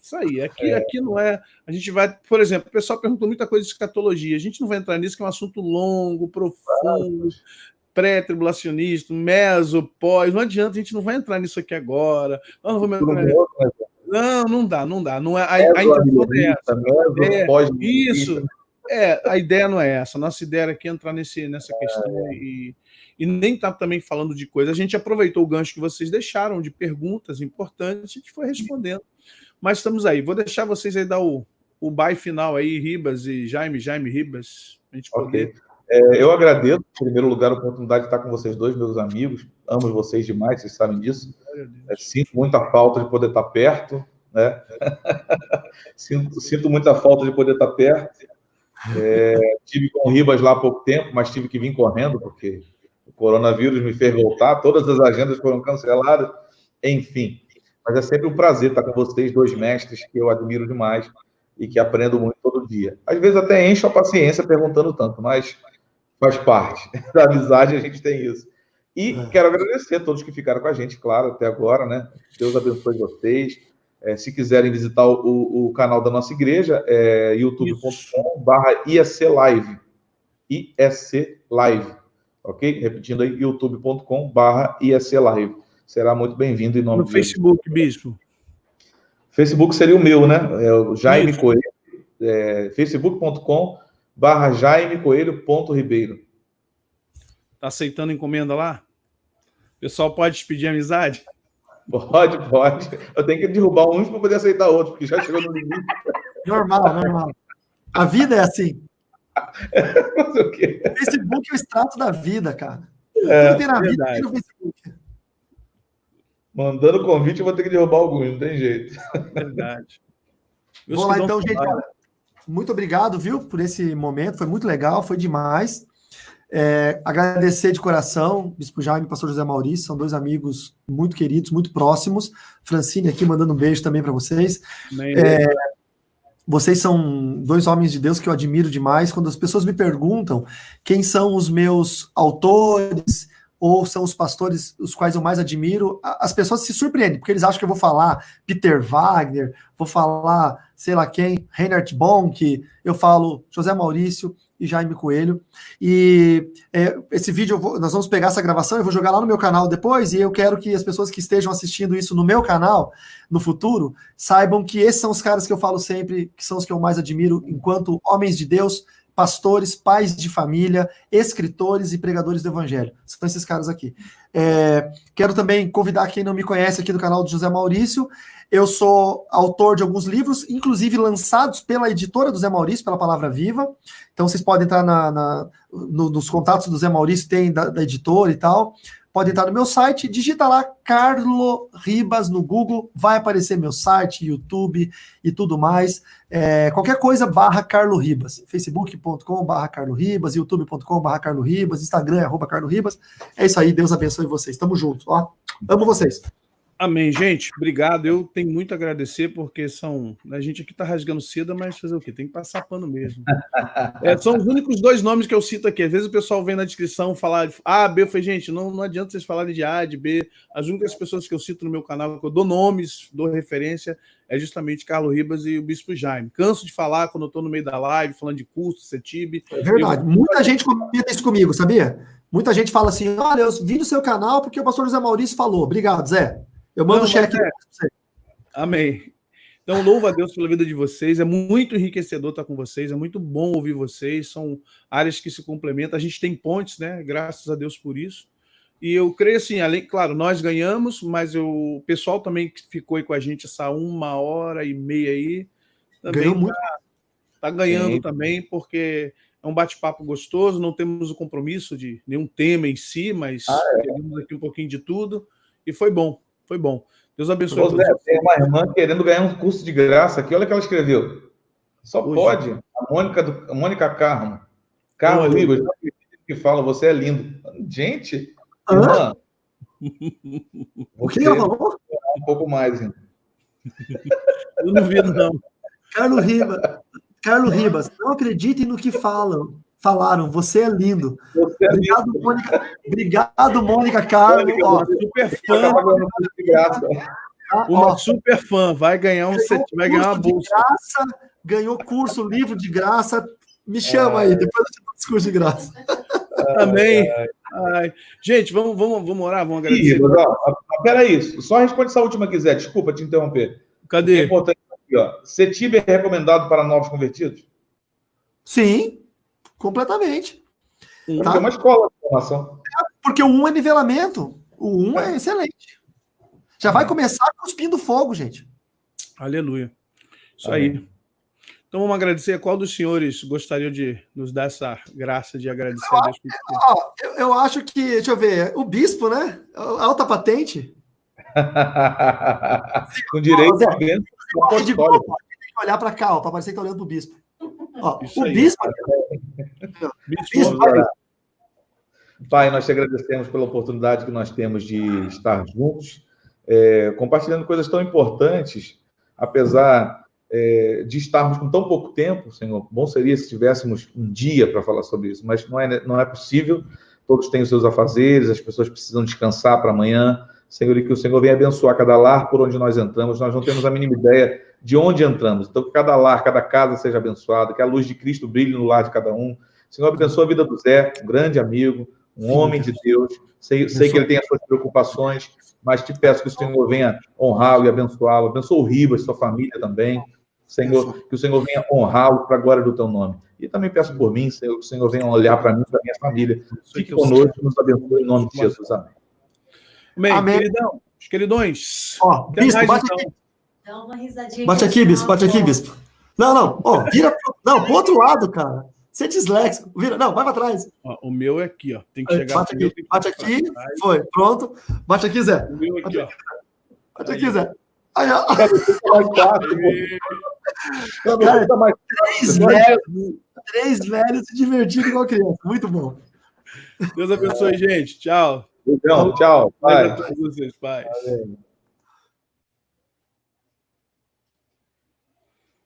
Isso aí. Aqui não é... A gente vai... Por exemplo, o pessoal perguntou muita coisa de escatologia. A gente não vai entrar nisso, que é um assunto longo, profundo, pré-tribulacionista, meso, pós... Não adianta, a gente não vai entrar nisso aqui agora. Não vamos entrar nisso. Não dá. Não é, a intenção é essa. Isso. A ideia não é essa. A nossa ideia aqui é entrar nessa questão e nem tá também falando de coisa. A gente aproveitou o gancho que vocês deixaram de perguntas importantes e a gente foi respondendo. Mas estamos aí. Vou deixar vocês aí dar o bye final aí, Ribas e Jaime Ribas, a gente poder... Eu agradeço, em primeiro lugar, a oportunidade de estar com vocês dois, meus amigos. Amo vocês demais, vocês sabem disso. Sinto muita falta de poder estar perto, né? Sinto muita falta de poder estar perto. Tive com o Ribas lá há pouco tempo, mas tive que vir correndo, porque o coronavírus me fez voltar, todas as agendas foram canceladas, enfim. Mas é sempre um prazer estar com vocês, dois mestres que eu admiro demais e que aprendo muito todo dia. Às vezes até encho a paciência perguntando tanto, mas faz parte da amizade, a gente tem isso. E quero agradecer a todos que ficaram com a gente, claro, até agora, né? Deus abençoe vocês. Se quiserem visitar o canal da nossa igreja, é youtube.com/IEC Live. IEC Live. Ok? Repetindo aí, youtube.com/IEC Live. Será muito bem-vindo em nome no Facebook, Bispo. Facebook seria o meu, né? É o Jaime Coelho. facebook.com/JaimeCoelho.Ribeiro. Tá aceitando encomenda lá? O pessoal pode te pedir amizade? Pode. Eu tenho que derrubar uns para poder aceitar outros, porque já chegou no limite. Normal. A vida é assim. Mas o quê? O Facebook é o extrato da vida, cara. Tudo tem na vida, tem no Facebook. Mandando convite, eu vou ter que derrubar alguns, não tem jeito. Verdade. Vamos lá, então, gente. Muito obrigado, viu, por esse momento. Foi muito legal, foi demais. Agradecer de coração, Bispo Jaime e Pastor José Maurício, são dois amigos muito queridos, muito próximos. Francine aqui mandando um beijo também para vocês. Vocês são dois homens de Deus que eu admiro demais. Quando as pessoas me perguntam quem são os meus autores ou são os pastores os quais eu mais admiro, as pessoas se surpreendem, porque eles acham que eu vou falar Peter Wagner, vou falar, sei lá quem, Reinhard Bonk, eu falo José Maurício e Jaime Coelho. E esse vídeo, nós vamos pegar essa gravação, eu vou jogar lá no meu canal depois, e eu quero que as pessoas que estejam assistindo isso no meu canal, no futuro, saibam que esses são os caras que eu falo sempre, que são os que eu mais admiro enquanto homens de Deus, pastores, pais de família, escritores e pregadores do evangelho. São esses caras aqui. Quero também convidar quem não me conhece aqui do canal do José Maurício. Eu sou autor de alguns livros, inclusive lançados pela editora do Zé Maurício, pela Palavra Viva. Então vocês podem entrar nos contatos do Zé Maurício, tem da editora e tal. Pode entrar no meu site, digita lá Carlo Ribas no Google, vai aparecer meu site, YouTube e tudo mais. Qualquer coisa, /Carlo Ribas. facebook.com/Carlo Ribas, youtube.com/Carlo Ribas, Instagram @Carlo Ribas. É isso aí, Deus abençoe vocês. Tamo junto, ó. Amo vocês. Amém, gente. Obrigado. Eu tenho muito a agradecer, porque a gente aqui está rasgando seda, mas fazer o quê? Tem que passar pano mesmo. São os únicos 2 nomes que eu cito aqui. Às vezes o pessoal vem na descrição falar A, B. Eu falei, gente, não adianta vocês falarem de A, de B. As únicas pessoas que eu cito no meu canal, que eu dou nomes, dou referência, é justamente Carlos Ribas e o Bispo Jaime. Canso de falar quando eu estou no meio da live, falando de curso, CETIB. É verdade. Muita gente comenta isso comigo, sabia? Muita gente fala assim, olha, eu vi no seu canal porque o pastor José Maurício falou. Obrigado, Zé. Eu mando o cheque. Amém. Então, louvo a Deus pela vida de vocês. É muito enriquecedor estar com vocês. É muito bom ouvir vocês. São áreas que se complementam. A gente tem pontes, né? Graças a Deus por isso. E eu creio assim, além, claro, nós ganhamos, mas o pessoal também que ficou aí com a gente essa 1h30 aí, também está ganhando também, porque é um bate-papo gostoso. Não temos o compromisso de nenhum tema em si, mas temos aqui um pouquinho de tudo. E foi bom. Foi bom. Deus abençoe a todos. Tem uma irmã querendo ganhar um curso de graça aqui. Olha o que ela escreveu. Só pode. A Mônica Carmo. Carlos Ribas, que fala, você é lindo. Gente, irmã. O que ela falou? Um pouco mais, hein? Eu não vi, não. Carlos Ribas, não acreditem no que falaram, você é lindo. Você é obrigado, lindo. Mônica. Obrigado, Mônica Carmo. Super fã. Uma super fã. Vai ganhar vai ganhar uma bolsa. De graça, ganhou curso, livro de graça. Me chama aí, depois eu te dou esse curso de graça. Amém. Gente, vamos orar, vamos agradecer. Peraí, só responde essa última que quiser. Desculpa te interromper. Cadê? É importante aqui, ó. CETIB é recomendado para novos convertidos? Sim, completamente. Tá? É uma escola de formação. Porque o 1 é nivelamento. O 1 é excelente. Já vai começar cuspindo fogo, gente. Aleluia. Isso aí. Então vamos agradecer. Qual dos senhores gostaria de nos dar essa graça de agradecer a Deus? Eu acho que, deixa eu ver, o bispo, né? Alta patente. Com direito a bênção apostólica. Tem que olhar para cá, para parecer que está olhando para o bispo. O bispo. Pai, nós te agradecemos pela oportunidade que nós temos de estar juntos, compartilhando coisas tão importantes, apesar de estarmos com tão pouco tempo, Senhor. Bom seria se tivéssemos um dia para falar sobre isso, mas não é possível. Todos têm os seus afazeres, as pessoas precisam descansar para amanhã. Senhor, e que o Senhor venha abençoar cada lar por onde nós entramos. Nós não temos a mínima ideia de onde entramos. Então, que cada lar, cada casa seja abençoada, que a luz de Cristo brilhe no lar de cada um. Senhor, abençoa a vida do Zé, um grande amigo, um homem de Deus. Sei que ele tem as suas preocupações, mas te peço que o Senhor venha honrá-lo e abençoá-lo. Abençoa o Ribas, sua família também. Senhor, que o Senhor venha honrá-lo para a glória do teu nome. E também peço por mim, Senhor, que o Senhor venha olhar para mim e para a minha família. Fique conosco, nos abençoe em nome de Jesus. Amém. Amém. Queridão, os queridões. Bispo, bate aqui. Dá uma risadinha. Bate aqui, bispo, bate aqui, bispo. Não. Vira. Não, pro outro lado, cara. Você é disléxico. Vira. Não, vai para trás. O meu é aqui, ó. Tem que chegar Bate aqui. Foi, pronto. Bate aqui, Zé. O meu aqui, ó. Bate aqui, Zé. Aí, ó. Três velhos se divertindo igual criança. Muito bom. Deus abençoe, gente. Tchau. Tchau. Paz. Paz a todos vocês, paz. Valeu.